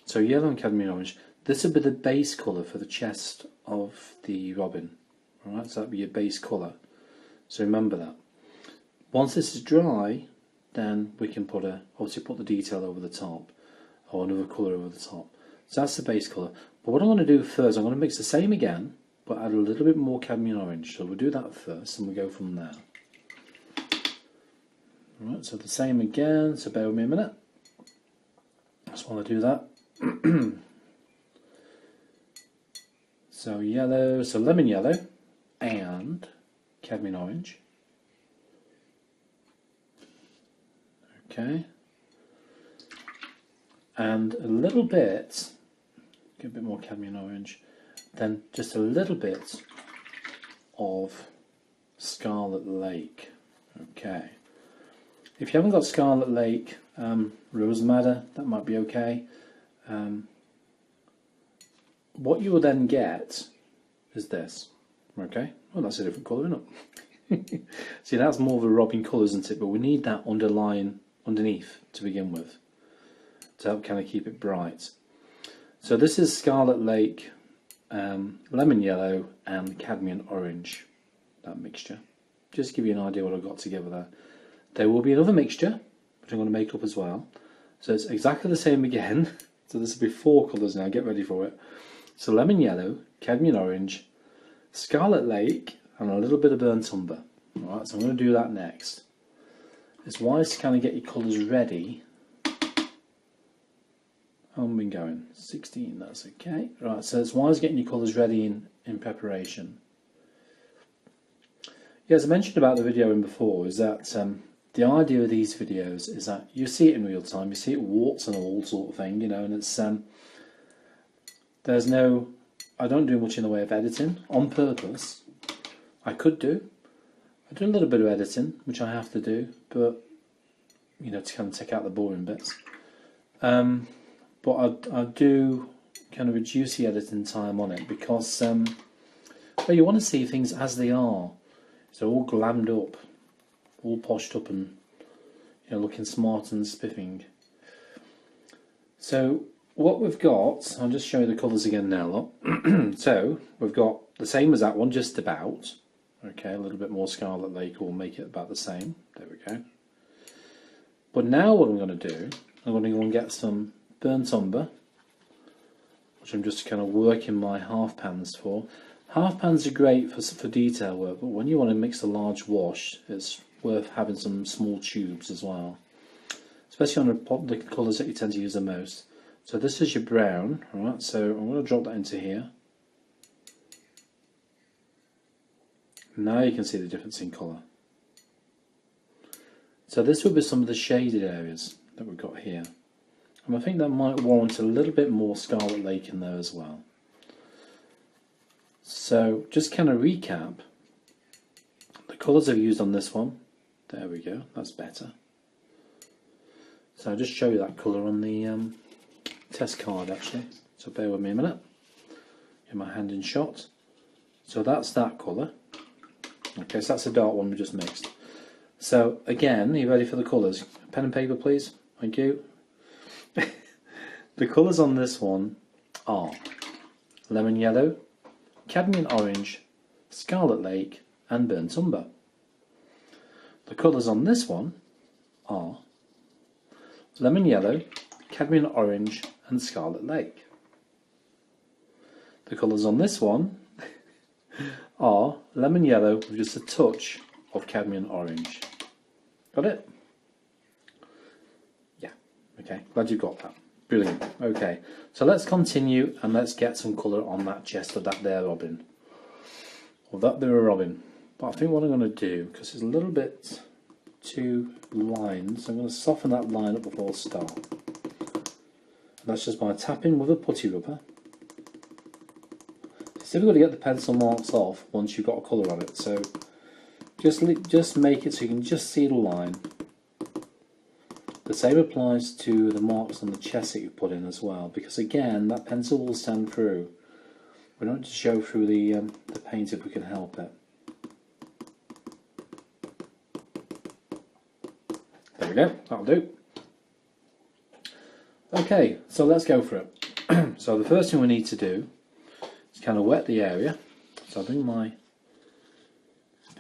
So yellow and cadmium orange. This will be the base colour for the chest of the robin. Alright, so that'll be your base colour. So remember that. Once this is dry, then we can obviously put the detail over the top, or another colour over the top. So that's the base colour. But what I'm going to do first, I'm going to mix the same again, but add a little bit more cadmium orange. So we'll do that first, and we'll go from there. Alright, so the same again, so bear with me a minute. Just while I do that. So yellow, so lemon yellow and cadmium orange. Okay. And a little bit, get a bit more cadmium orange, then just a little bit of Scarlet Lake. Okay. If you haven't got Scarlet Lake Rose Madder, that might be okay. What you will then get is this. Okay, well that's a different colour, isn't it? See, that's more of a robin colour, isn't it? But we need that underline underneath to begin with, to help kind of keep it bright. So this is Scarlet Lake, lemon yellow and cadmium orange, that mixture. Just to give you an idea what I've got together there. There will be another mixture, which I'm going to make up as well. So it's exactly the same again. So this will be 4 colours now, get ready for it. So lemon yellow, cadmium orange, Scarlet Lake, and a little bit of burnt umber. Alright, so I'm going to do that next. It's wise to kind of get your colours ready. how long have we been going? 16, that's okay. Right, so it's wise getting your colours ready in preparation. Yeah, as I mentioned about the video in before, is that the idea of these videos is that you see it in real time, you see it warts and all sort of thing, you know, and it's there's no, I don't do much in the way of editing on purpose. I do a little bit of editing, which I have to do, but you know, to kind of take out the boring bits. But I do kind of reduce the editing time on it because well, you want to see things as they are. So all glammed up, all poshed up and, you know, looking smart and spiffing. So what we've got, I'll just show you the colours again now, look. So we've got the same as that one, just about. Okay, a little bit more Scarlet Lake will make it about the same. There we go. But now what I'm going to do, I'm going to go and get some burnt umber, which I'm just kind of working my half pans for. Half pans are great for detail work, but when you want to mix a large wash, it's worth having some small tubes as well, especially on the colours that you tend to use the most. So this is your brown, alright, so I'm going to drop that into here. Now you can see the difference in colour. So this will be some of the shaded areas that we've got here. And I think that might warrant a little bit more Scarlet Lake in there as well. So just kind of recap, the colours I've used on this one, there we go, that's better. So I'll just show you that colour on the test card actually, so bear with me a minute, get my hand in shot. So that's that colour, okay, so that's the dark one we just mixed. So again, are you ready for the colours? Pen and paper please, thank you. The colours on this one are lemon yellow, cadmium orange, Scarlet Lake and burnt umber. The colours on this one are lemon yellow, cadmium orange and Scarlet Lake. The colours on this one are lemon yellow with just a touch of cadmium orange. Got it? Yeah, okay, glad you've got that. Brilliant. Okay, so let's continue and let's get some colour on that chest of that there robin. Or that there robin. But I think what I'm going to do, because it's a little bit too lined, so I'm going to soften that line up before I start. And that's just by tapping with a putty rubber. It's difficult to get the pencil marks off once you've got a colour on it, so just make it so you can just see the line. The same applies to the marks on the chest that you put in as well, because again that pencil will stand through. We don't just show through the paint if we can help it. There we go, that'll do. Okay, so let's go for it. So the first thing we need to do is kind of wet the area. So I'll bring my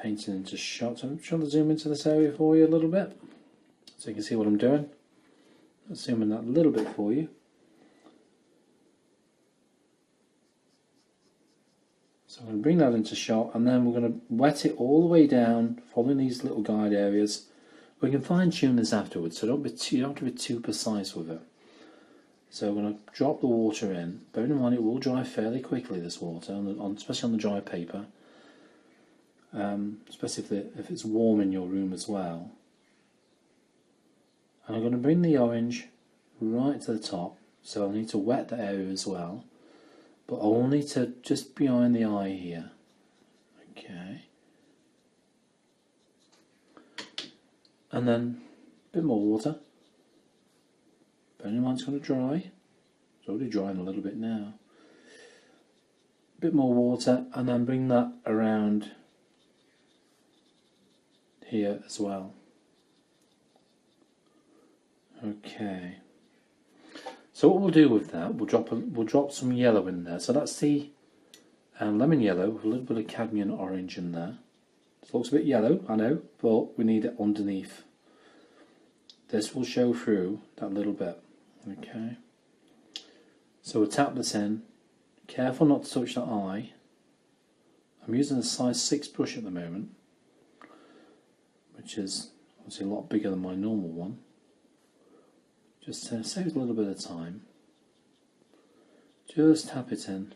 painting into shot. So I'm trying to zoom into this area for you a little bit, so you can see what I'm doing. I'll zoom in that a little bit for you. So I'm going to bring that into shot, and then we're going to wet it all the way down, following these little guide areas. We can fine tune this afterwards, so you don't have to be too precise with it. So we're going to drop the water in. Bearing in mind it will dry fairly quickly, this water, especially on the dry paper. Especially if it's warm in your room as well. And I'm going to bring the orange right to the top, so I need to wet the area as well, but only to just behind the eye here. Okay. And then a bit more water. Bearing in mind it's going to dry. It's already drying a little bit now. A bit more water, and then bring that around here as well. Okay. So what we'll do with that, we'll drop some yellow in there. So that's the lemon yellow with a little bit of cadmium orange in there. It looks a bit yellow, I know, but we need it underneath. This will show through that little bit. Okay. So we'll tap this in. Careful not to touch that eye. I'm using a size 6 brush at the moment, which is obviously a lot bigger than my normal one. Just saves a little bit of time. Just tap it in.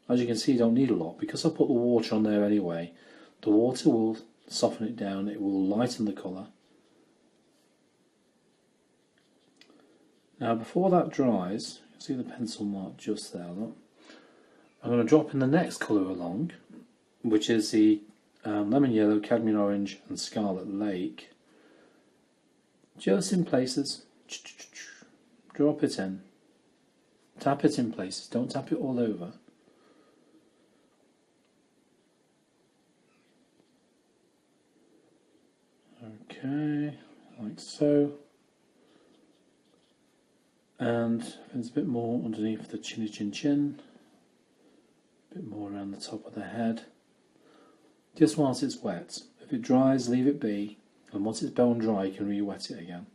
As you can see, you don't need a lot because I put the water on there anyway. The water will soften it down, it will lighten the colour. Now before that dries, you can see the pencil mark just there, look. I'm going to drop in the next colour along, which is the lemon yellow, cadmium orange and scarlet lake. Just in places. Drop it in. Tap it in places, don't tap it all over. Okay, like so. And there's a bit more underneath the chinny chin chin, a bit more around the top of the head. Just whilst it's wet. If it dries, leave it be, and once it's bone dry, you can re-wet it again.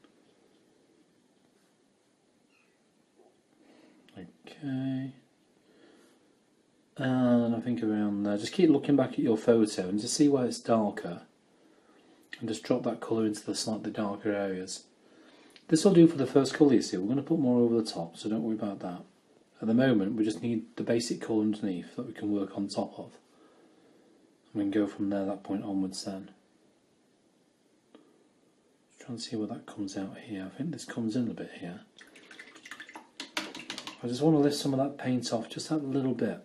Okay. And I think around there, just keep looking back at your photo and just see where it's darker. And just drop that colour into the slightly darker areas. This will do for the first colour, you see. We're going to put more over the top, so don't worry about that. At the moment, we just need the basic colour underneath that we can work on top of. And we can go from there, that point onwards then. Just trying to see where that comes out here. I think this comes in a bit here. I just want to lift some of that paint off, just that little bit.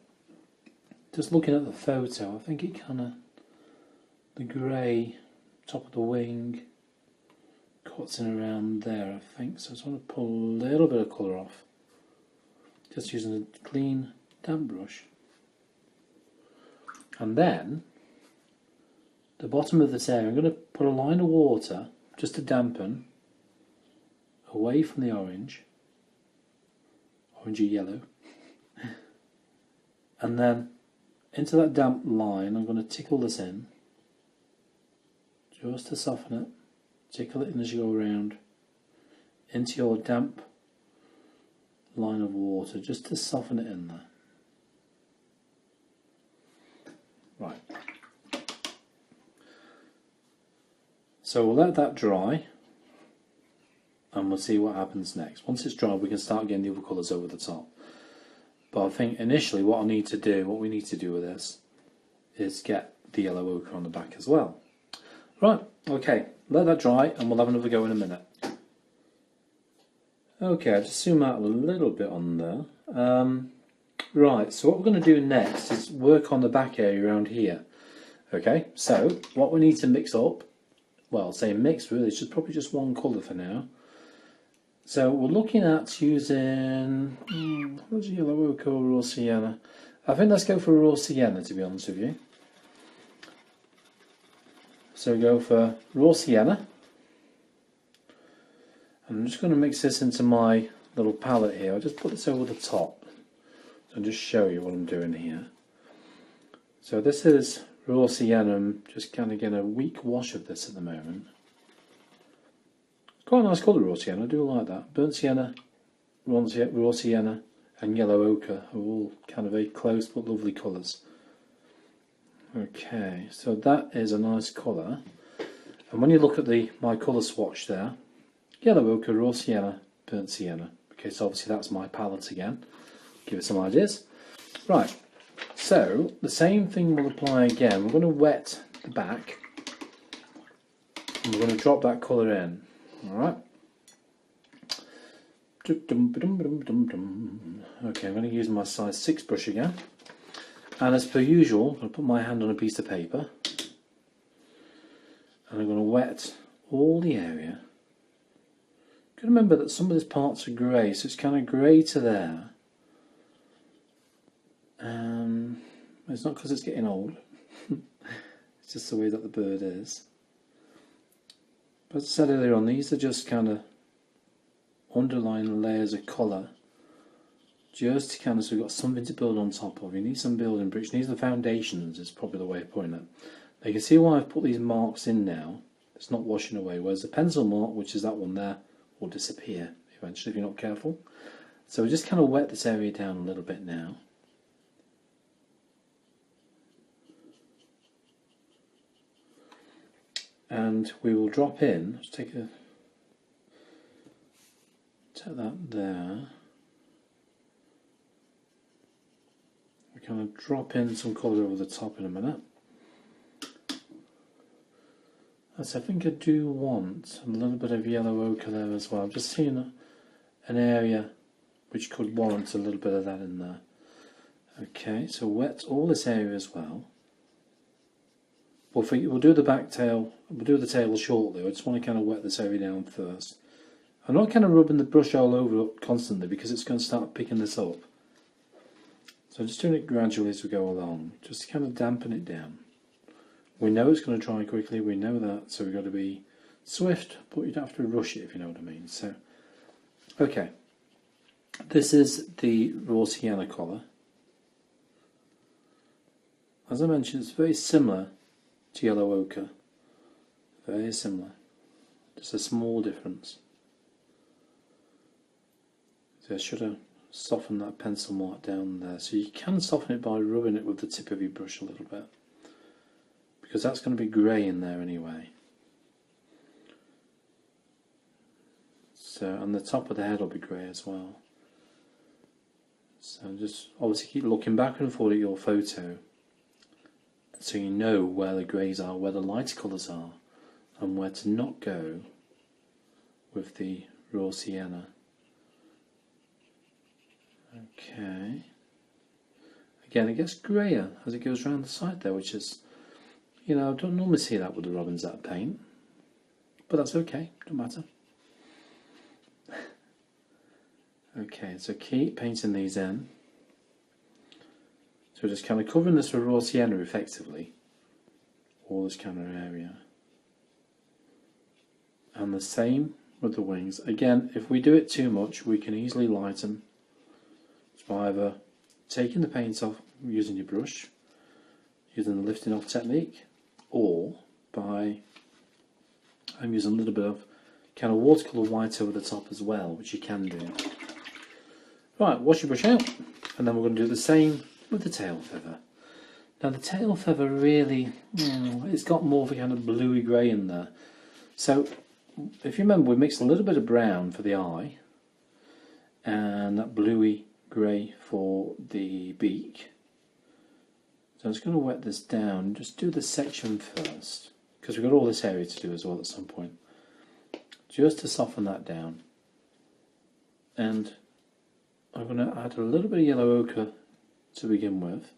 Just looking at the photo, I think it kind of, the grey, top of the wing, cuts in around there, I think. So I just want to pull a little bit of colour off. Just using a clean, damp brush. And then, the bottom of this area, I'm going to put a line of water, just to dampen, away from the orange. Orangey yellow. And then, into that damp line, I'm going to tickle this in. Just to soften it. Tickle it in as you go around into your damp line of water, just to soften it in there. Right. So we'll let that dry and we'll see what happens next. Once it's dry, we can start getting the other colours over the top. But I think initially what we need to do with this is get the yellow ochre on the back as well. Right, okay, let that dry and we'll have another go in a minute. Okay, I'll just zoom out a little bit on there. Right, so what we're going to do next is work on the back area around here. Okay, so what we need to mix up, well, say mix really, it's probably just one colour for now. So we're looking at using, what's yellow ochre or raw sienna? I think let's go for raw sienna, to be honest with you. So go for raw sienna. I'm just going to mix this into my little palette here. I'll just put this over the top and just show you what I'm doing here. So this is raw sienna. I'm just kind of getting a weak wash of this at the moment. It's quite a nice colour, raw sienna. I do like that. Burnt sienna, raw sienna and yellow ochre are all kind of very close but lovely colours. Okay, so that is a nice colour. And when you look at my colour swatch there, yellow ochre, raw sienna, burnt sienna. Okay, so obviously that's my palette again. Give it some ideas. Right, so the same thing will apply again. We're going to wet the back and we're going to drop that colour in. Alright. Okay, I'm going to use my size 6 brush again. And as per usual, I'm going to put my hand on a piece of paper and I'm going to wet all the area. You've got to remember that some of these parts are grey, so it's kind of grey to there. It's not because it's getting old, it's just the way that the bird is. But as I said earlier on, these are just kind of underlying layers of colour. Just to kind of, so we've got something to build on top of. You need some building bricks. You need the foundations, is probably the way of putting it. Now you can see why I've put these marks in now. It's not washing away, whereas the pencil mark, which is that one there, will disappear eventually if you're not careful. So we just kind of wet this area down a little bit now. And we will drop in, let's take that there. kind of drop in some colour over the top in a minute. Yes, I think I do want a little bit of yellow ochre there as well. I'm just seeing an area which could warrant a little bit of that in there. Okay, so wet all this area as well. We'll do the back tail, we'll do the tail shortly. I just want to kind of wet this area down first. I'm not kind of rubbing the brush all over it constantly because it's going to start picking this up. So I'm just doing it gradually as we go along, just to kind of dampen it down. We know it's going to dry quickly, we know that, so we've got to be swift, but you don't have to rush it, if you know what I mean. So, okay, this is the raw sienna colour. As I mentioned, it's very similar to yellow ochre, very similar, just a small difference. So I should have softened that pencil mark down there. So you can soften it by rubbing it with the tip of your brush a little bit, because that's going to be grey in there anyway. So, and the top of the head will be grey as well. So just obviously keep looking back and forth at your photo, so you know where the greys are, where the lighter colours are, and where to not go with the raw sienna. Okay. Again, it gets greyer as it goes around the side there, which is, you know, I don't normally see that with the robins that I paint, but that's okay, don't matter. Okay, so keep painting these in. So just kind of covering this with raw sienna effectively, all this kind of area. And the same with the wings. Again, if we do it too much, we can easily lighten. So by either taking the paint off using your brush, using the lifting off technique, or by using a little bit of kind of watercolour white over the top as well, which you can do. Right, wash your brush out, and then we're going to do the same with the tail feather. Now the tail feather really, it's got more of a kind of bluey grey in there. So if you remember, we mixed a little bit of brown for the eye, and that bluey grey for the beak. So I'm just going to wet this down, just do this section first, because we've got all this area to do as well at some point. Just to soften that down. And I'm going to add a little bit of yellow ochre to begin with.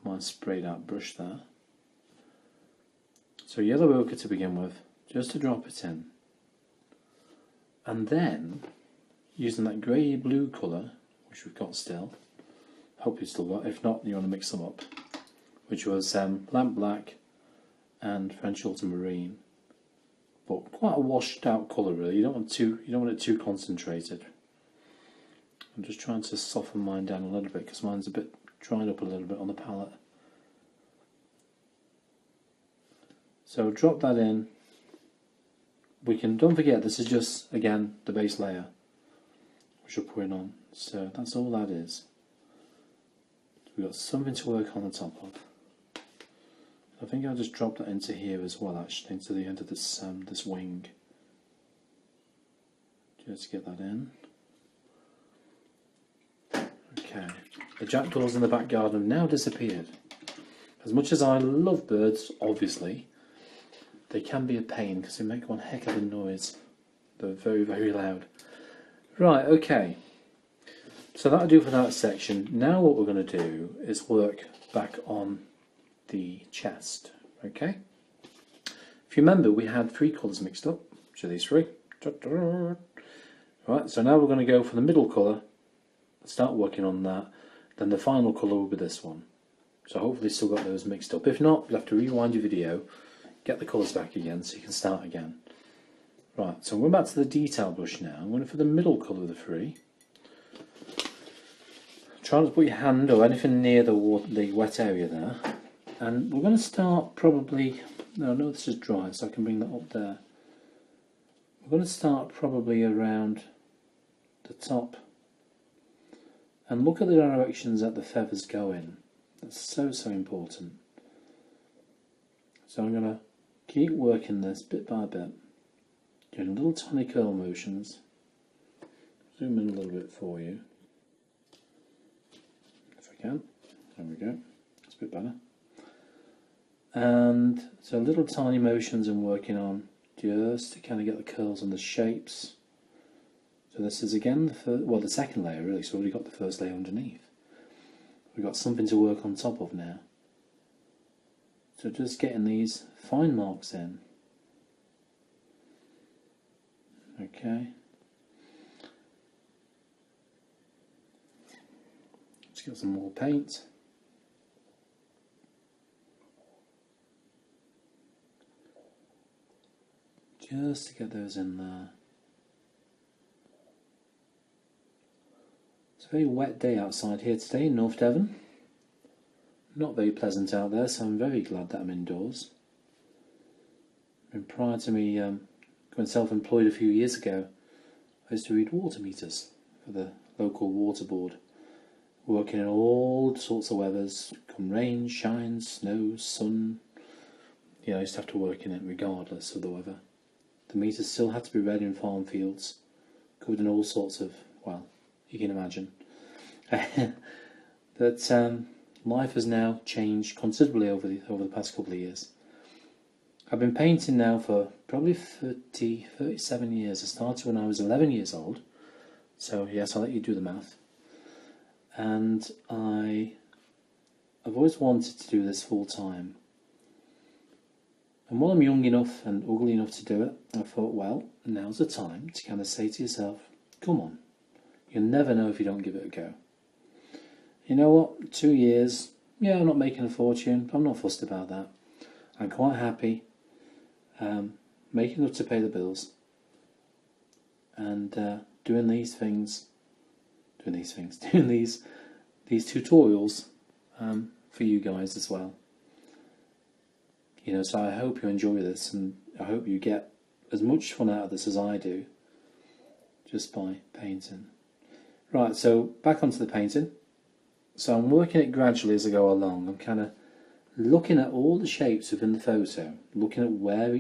My sprayed out brush there. So yellow ochre to begin with, just to drop it in. And then, using that grey blue colour, which we've got still, hope you've still got, if not you want to mix them up, which was lamp black and French ultramarine, but quite a washed out colour really. You don't want it too concentrated. I'm just trying to soften mine down a little bit because mine's a bit dried up a little bit on the palette. So drop that in. Don't forget, this is just, again, the base layer which we're putting on. So that's all that is. We've got something to work on the top of. I think I'll just drop that into here as well, actually, into the end of this this wing. Just get that in. Okay, the jackdaws in the back garden have now disappeared. As much as I love birds, obviously, they can be a pain because they make one heck of a noise. They're very, very loud. Right, okay. So that'll do for that section. Now what we're going to do is work back on the chest. Okay? If you remember, we had 3 colours mixed up, which are these 3. Right, so now we're going to go for the middle colour, start working on that, then the final colour will be this one. So hopefully still got those mixed up. If not, you'll have to rewind your video, get the colours back again so you can start again. Right, so we're back to the detail brush now. I'm going for the middle colour of the 3. Try not to put your hand or anything near the wet area there. And we're going to start probably, no, this is dry, so I can bring that up there. We're going to start probably around the top and look at the directions that the feathers go in. That's so, so important. So I'm going to keep working this bit by bit, doing little tiny curl motions. Zoom in a little bit for you. If I I can. There we go. That's a bit better. And so little tiny motions I'm working on just to kind of get the curls and the shapes. So this is again the second layer really, so we've already got the first layer underneath. We've got something to work on top of now. So just getting these fine marks in. Okay. Let's get some more paint. Just to get those in there. It's a very wet day outside here today in North Devon. Not very pleasant out there, so I'm very glad that I'm indoors. And prior to me going self-employed a few years ago, I used to read water meters for the local water board, working in all sorts of weathers, come rain, shine, snow, sun. I used to have to work in it regardless of the weather. The meters still had to be read in farm fields, covered in all sorts of, well, you can imagine. But life has now changed considerably over the past couple of years. I've been painting now for probably 37 years. I started when I was 11 years old, so yes, I'll let you do the math. And I've always wanted to do this full time. And while I'm young enough and ugly enough to do it, I thought, well, now's the time to kind of say to yourself, come on, you'll never know if you don't give it a go. You know what, 2 years, yeah, I'm not making a fortune, I'm not fussed about that. I'm quite happy making enough to pay the bills and doing these tutorials for you guys as well. So I hope you enjoy this, and I hope you get as much fun out of this as I do, just by painting. Right, so back onto the painting. So I'm working it gradually as I go along. I'm kind of looking at all the shapes within the photo, looking at where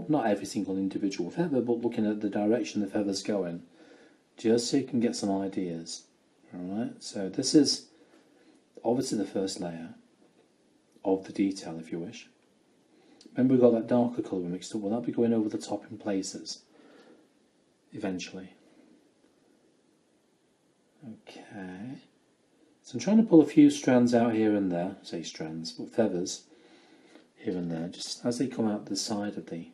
not every single individual feather, but looking at the direction the feather's going, just so you can get some ideas. Alright, so this is obviously the first layer of the detail, if you wish. Remember, we've got that darker colour mixed up. Well, that'll be going over the top in places eventually. Okay. So I'm trying to pull a few strands out here and there. I say strands, but feathers here and there, just as they come out the side of the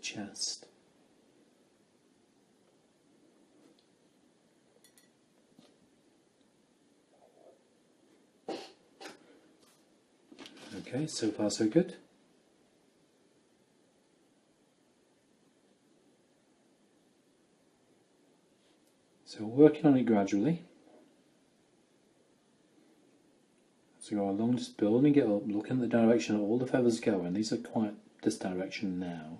chest. Okay, so far so good. So working on it gradually. So go along, just building it up, looking at the direction that all the feathers go in. These are quite this direction now.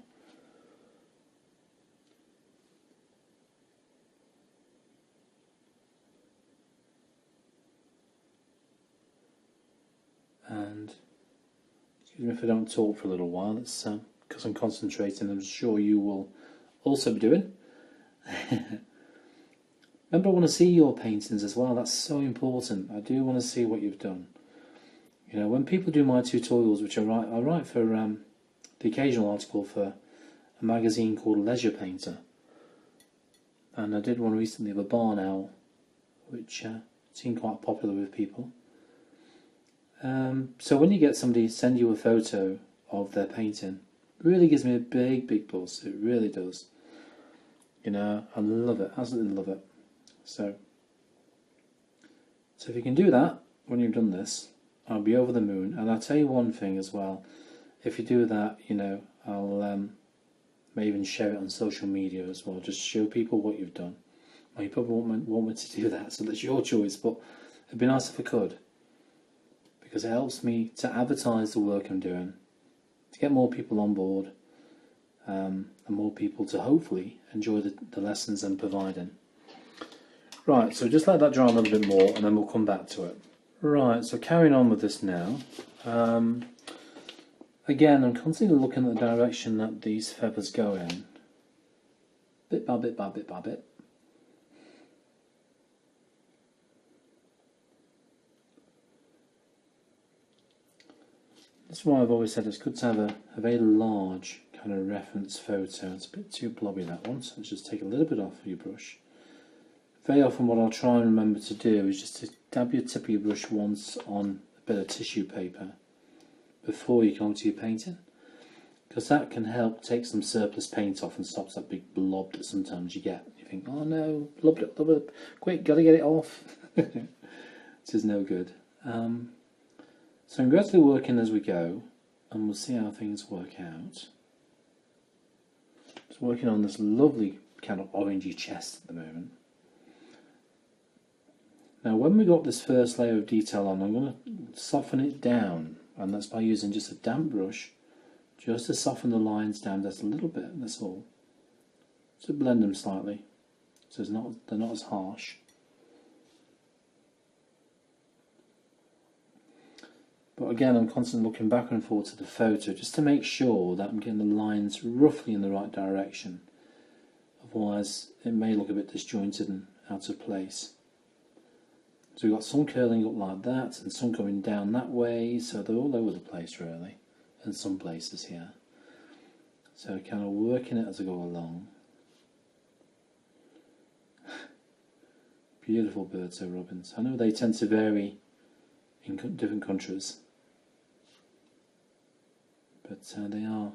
And excuse me if I don't talk for a little while, it's because I'm concentrating. I'm sure you will also be doing. Remember, I want to see your paintings as well. That's so important. I do want to see what you've done. When people do my tutorials, which I write for the occasional article for a magazine called Leisure Painter. And I did one recently of a barn owl, which seemed quite popular with people. So when you get somebody send you a photo of their painting, it really gives me a big, big buzz. It really does. I love it. Absolutely love it. So if you can do that when you've done this, I'll be over the moon. And I'll tell you one thing as well. If you do that, I'll may even share it on social media as well. Just show people what you've done. Well, you probably won't want me to do that, so that's your choice. But it'd be nice if I could, because it helps me to advertise the work I'm doing, to get more people on board, and more people to hopefully enjoy the lessons I'm providing. Right, so just let that dry a little bit more and then we'll come back to it. Right, so carrying on with this now. Again, I'm constantly looking at the direction that these feathers go in. Bit by bit by bit by bit. That's why I've always said it's good to have a very large kind of reference photo. It's a bit too blobby, that one, so let's just take a little bit off of your brush. Very often what I'll try and remember to do is just to dab your tip of your brush once on a bit of tissue paper before you go on to your painting, because that can help take some surplus paint off and stops that big blob that sometimes you get. You think, oh no, blobbed up, quick, gotta get it off. This is no good. So I'm gradually working as we go, and we'll see how things work out. Just working on this lovely kind of orangey chest at the moment. Now when we got this first layer of detail on, I'm going to soften it down, and that's by using just a damp brush, just to soften the lines down just a little bit, that's all. To blend them slightly, so they're not as harsh. But again, I'm constantly looking back and forth to the photo just to make sure that I'm getting the lines roughly in the right direction. Otherwise, it may look a bit disjointed and out of place. So we've got some curling up like that and some going down that way, so they're all over the place really, in some places here. So kind of working it as I go along. Beautiful birds, though, robins. I know they tend to vary in different countries, but they are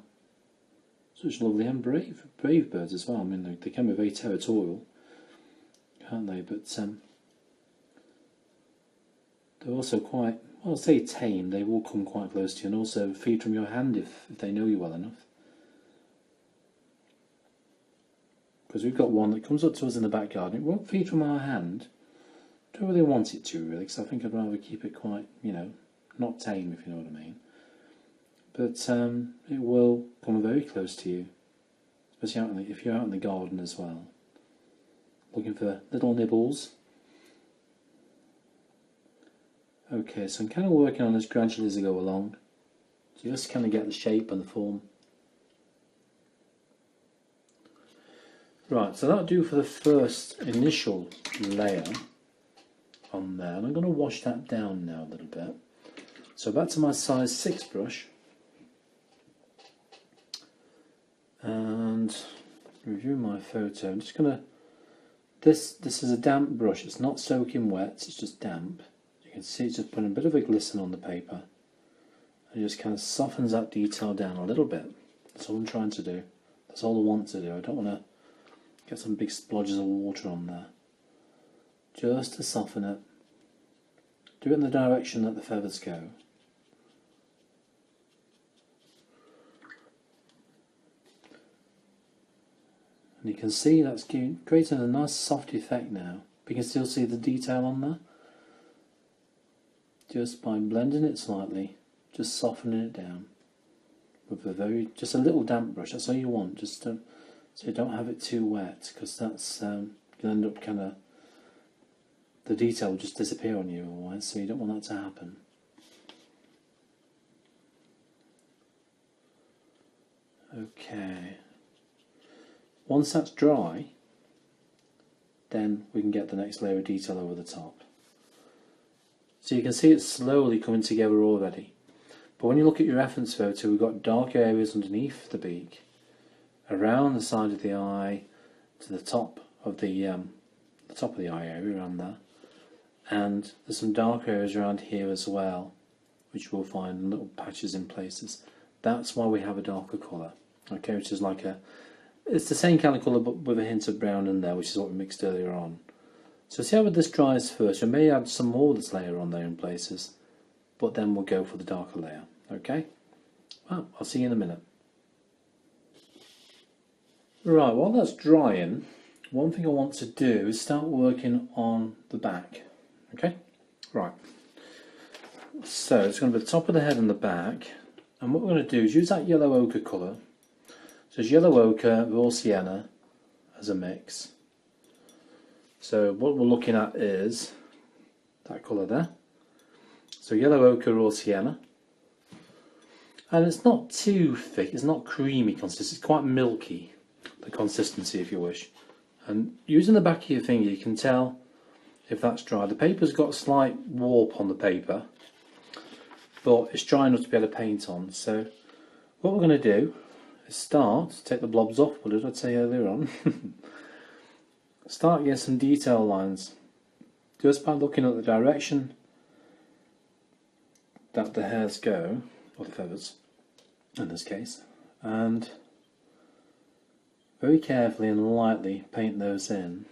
such lovely and brave birds as well. I mean, they can be very territorial, can't they? But they're also quite, well, I'll say tame. They will come quite close to you and also feed from your hand if they know you well enough. Because we've got one that comes up to us in the back garden. It won't feed from our hand. Don't really want it to, really, because I think I'd rather keep it quite, you know, not tame, if you know what I mean. But it will come very close to you, especially if you're out in the garden as well, looking for little nibbles. Okay, so I'm kind of working on this gradually as I go along, just kind of get the shape and the form. Right, so that'll do for the first initial layer on there, and I'm going to wash that down now a little bit. So back to my size 6 brush, and review my photo. I'm just going to, this is a damp brush, it's not soaking wet, it's just damp. You can see it's just putting a bit of a glisten on the paper, and it just kind of softens that detail down a little bit. That's all I'm trying to do, that's all I want to do. I don't want to get some big splodges of water on there. Just to soften it. Do it in the direction that the feathers go. And you can see that's creating a nice soft effect now. But you can still see the detail on there. Just by blending it slightly, just softening it down. With just a little damp brush, that's all you want. Just so you don't have it too wet, because that's going to end up kind of, the detail will just disappear on you otherwise, so you don't want that to happen. Okay. Once that's dry, then we can get the next layer of detail over the top. So you can see it's slowly coming together already. But when you look at your reference photo, we've got dark areas underneath the beak, around the side of the eye, to the top of the eye area around there, and there's some dark areas around here as well, which we'll find in little patches in places. That's why we have a darker colour, okay, which is like it's the same kind of colour but with a hint of brown in there, which is what we mixed earlier on. So see how this dries first. We may add some more of this layer on there in places, but then we'll go for the darker layer, okay? Well, I'll see you in a minute. Right, while that's drying, one thing I want to do is start working on the back, okay? Right, so it's going to be the top of the head and the back, and what we're going to do is use that yellow ochre colour. So it's yellow ochre, raw sienna as a mix. So what we're looking at is that colour there. So yellow ochre, raw sienna. And it's not too thick, it's not creamy consistency, it's quite milky, the consistency if you wish. And using the back of your finger you can tell if that's dry. The paper's got a slight warp on the paper, but it's dry enough to be able to paint on. So what we're going to do is take the blobs off, what did I say earlier on? Start getting some detail lines just by looking at the direction that the hairs go, or the feathers in this case, and very carefully and lightly paint those in.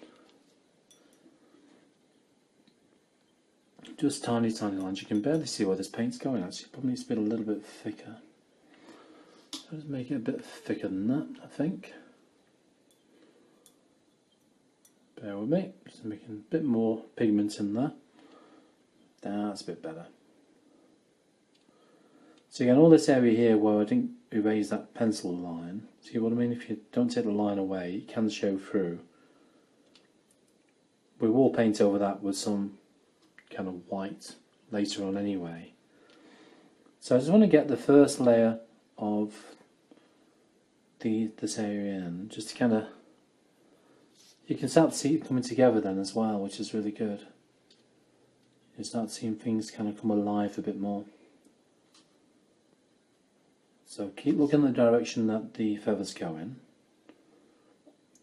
Just tiny lines. You can barely see where this paint's going actually. Probably needs to be a little bit thicker. Let's make it a bit thicker than that, I think. Bear with me, just making a bit more pigment in there. That's a bit better. So again, all this area here where I didn't erase that pencil line, see what I mean? If you don't take the line away, it can show through. We will paint over that with some kind of white later on anyway. So I just want to get the first layer of this area in, just to kind of, you can start to see it coming together then as well, which is really good. You start seeing things kind of come alive a bit more. So keep looking in the direction that the feathers go in.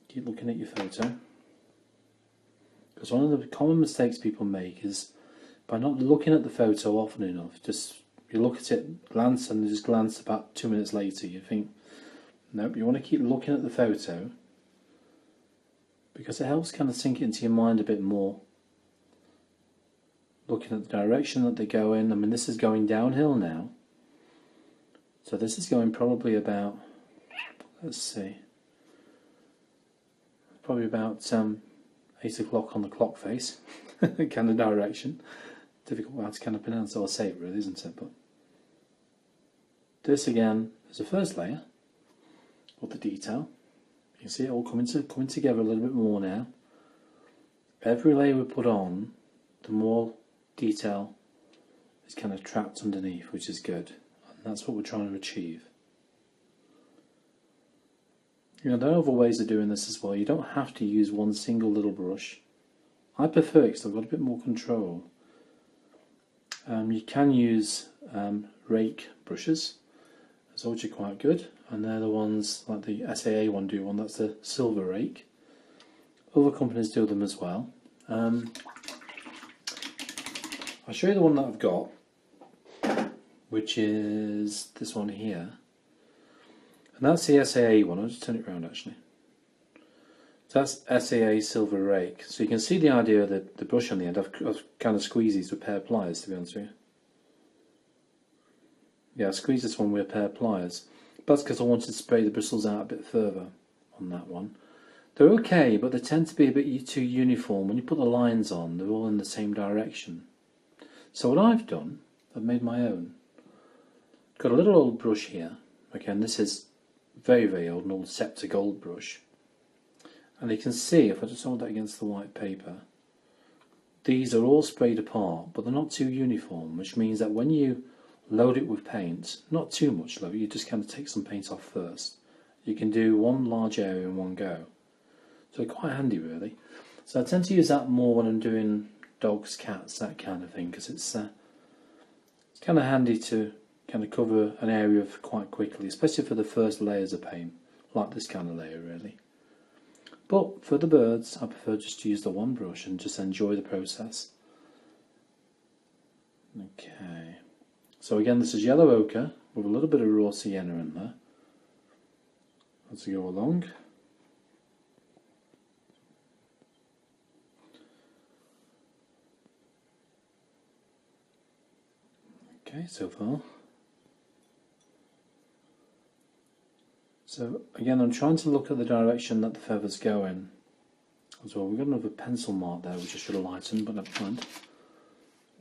Keep looking at your photo. Because one of the common mistakes people make is by not looking at the photo often enough, you look at it, glance, and just glance about 2 minutes later, you think, nope, you want to keep looking at the photo because it helps kind of sink it into your mind a bit more. Looking at the direction that they go in. I mean, this is going downhill now. So this is going probably about, let's see, probably about 8 o'clock on the clock face kind of direction. Difficult how to kind of pronounce it or say it really, isn't it? But this again is the first layer of the detail. You can see it all coming together a little bit more now. Every layer we put on, the more detail is kind of trapped underneath, which is good. And that's what we're trying to achieve. You know, there are other ways of doing this as well. You don't have to use one single little brush. I prefer it because I've got a bit more control. You can use rake brushes, which are quite good, and they're the ones like the SAA one do one, that's the silver rake. Other companies do them as well. I'll show you the one that I've got, which is this one here, and that's the SAA one. I'll just turn it around actually. So that's SAA silver rake. So you can see the idea of the brush on the end. I've kind of squeezed these with a pair of pliers, to be honest with you. Yeah, I squeezed this one with a pair of pliers. But that's because I wanted to spray the bristles out a bit further on that one. They're okay, but they tend to be a bit too uniform. When you put the lines on, they're all in the same direction. So what I've done, I've made my own. Got a little old brush here. Again, this is very, very old, an old Scepter gold brush. And you can see, if I just hold that against the white paper, these are all sprayed apart, but they're not too uniform, which means that when you load it with paint, not too much though, you just kind of take some paint off first. You can do one large area in one go. So they're quite handy really. So I tend to use that more when I'm doing dogs, cats, that kind of thing, because it's kind of handy to kind of cover an area quite quickly, especially for the first layers of paint, like this kind of layer really. But for the birds, I prefer just to use the one brush and just enjoy the process. Okay, so again, this is yellow ochre with a little bit of raw sienna in there as we go along. Okay, so far. So again, I'm trying to look at the direction that the feathers go in as well. We've got another pencil mark there which I should have lightened, but never mind.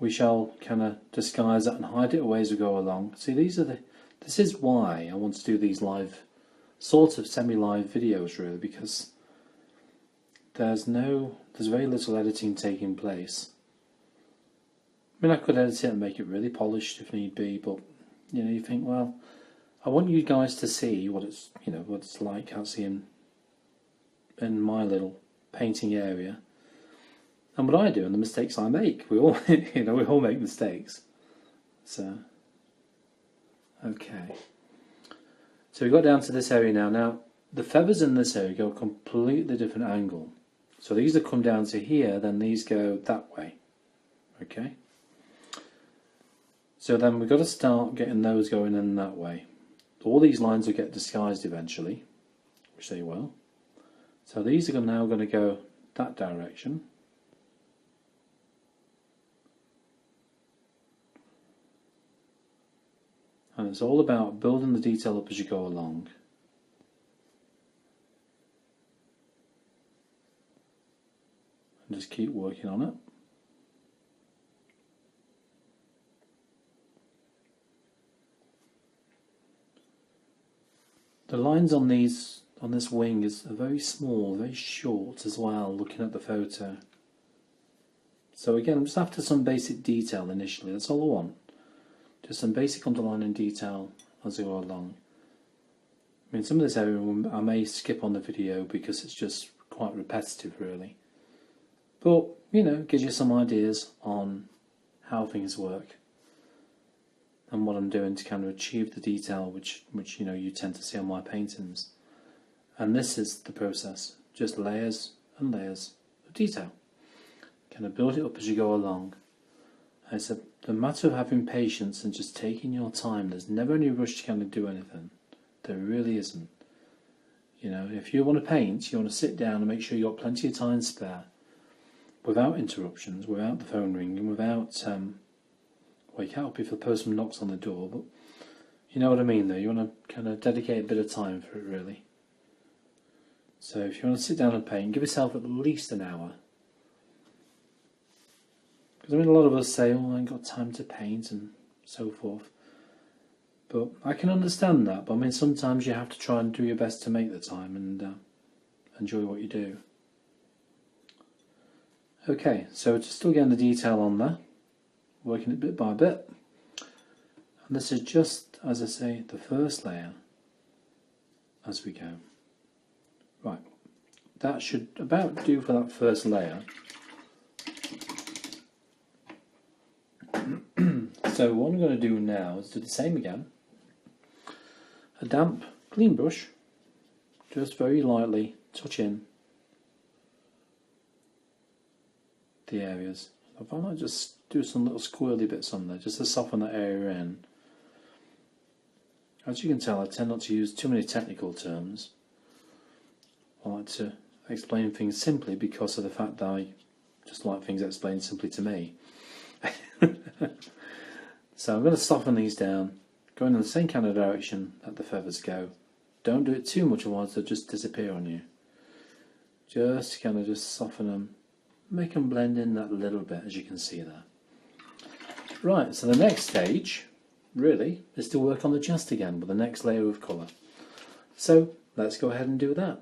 We shall kind of disguise that and hide it away as we go along. See, this is why I want to do these live, sort of semi-live videos really, because there's very little editing taking place. I mean, I could edit it and make it really polished if need be, but you know, you think, well, I want you guys to see what it's like actually in my little painting area, and what I do and the mistakes I make. We all we all make mistakes. So Okay. So we got down to this area now. Now, the feathers in this area go a completely different angle. So these that come down to here, then these go that way. Okay. So then we've got to start getting those going in that way. All these lines will get disguised eventually, which they will. So these are now going to go that direction. And it's all about building the detail up as you go along. And just keep working on it. The lines on this wing are very small, very short as well, looking at the photo. So again, I'm just after some basic detail initially, that's all I want. Just some basic underlining detail as I go along. I mean, some of this area I may skip on the video because it's just quite repetitive really. But, you know, it gives you some ideas on how things work and what I'm doing to kind of achieve the detail which you know you tend to see on my paintings. And this is the process, just layers and layers of detail. Kind of build it up as you go along. And it's the matter of having patience and just taking your time. There's never any rush to kind of do anything. There really isn't. You know, if you want to paint, you want to sit down and make sure you've got plenty of time spare, without interruptions, without the phone ringing, without well, you can't help if the postman knocks on the door, but you know what I mean though. You want to kind of dedicate a bit of time for it really. So if you want to sit down and paint, give yourself at least an hour. Because I mean, a lot of us say, oh, I ain't got time to paint and so forth. But I can understand that. But I mean, sometimes you have to try and do your best to make the time and enjoy what you do. Okay, so just still getting the detail on there, working it bit by bit. And this is just, as I say, the first layer as we go. Right, that should about do for that first layer. So what I'm going to do now is do the same again. A damp, clean brush, just very lightly touch in the areas. I might just do some little squirrely bits on there, just to soften that area in. As you can tell, I tend not to use too many technical terms. I like to explain things simply because of the fact that I just like things explained simply to me. So I'm going to soften these down, going in the same kind of direction that the feathers go. Don't do it too much, otherwise they'll just disappear on you. Just kind of just soften them, make them blend in that little bit, as you can see there. Right, so the next stage really is to work on the chest again with the next layer of colour. So let's go ahead and do that.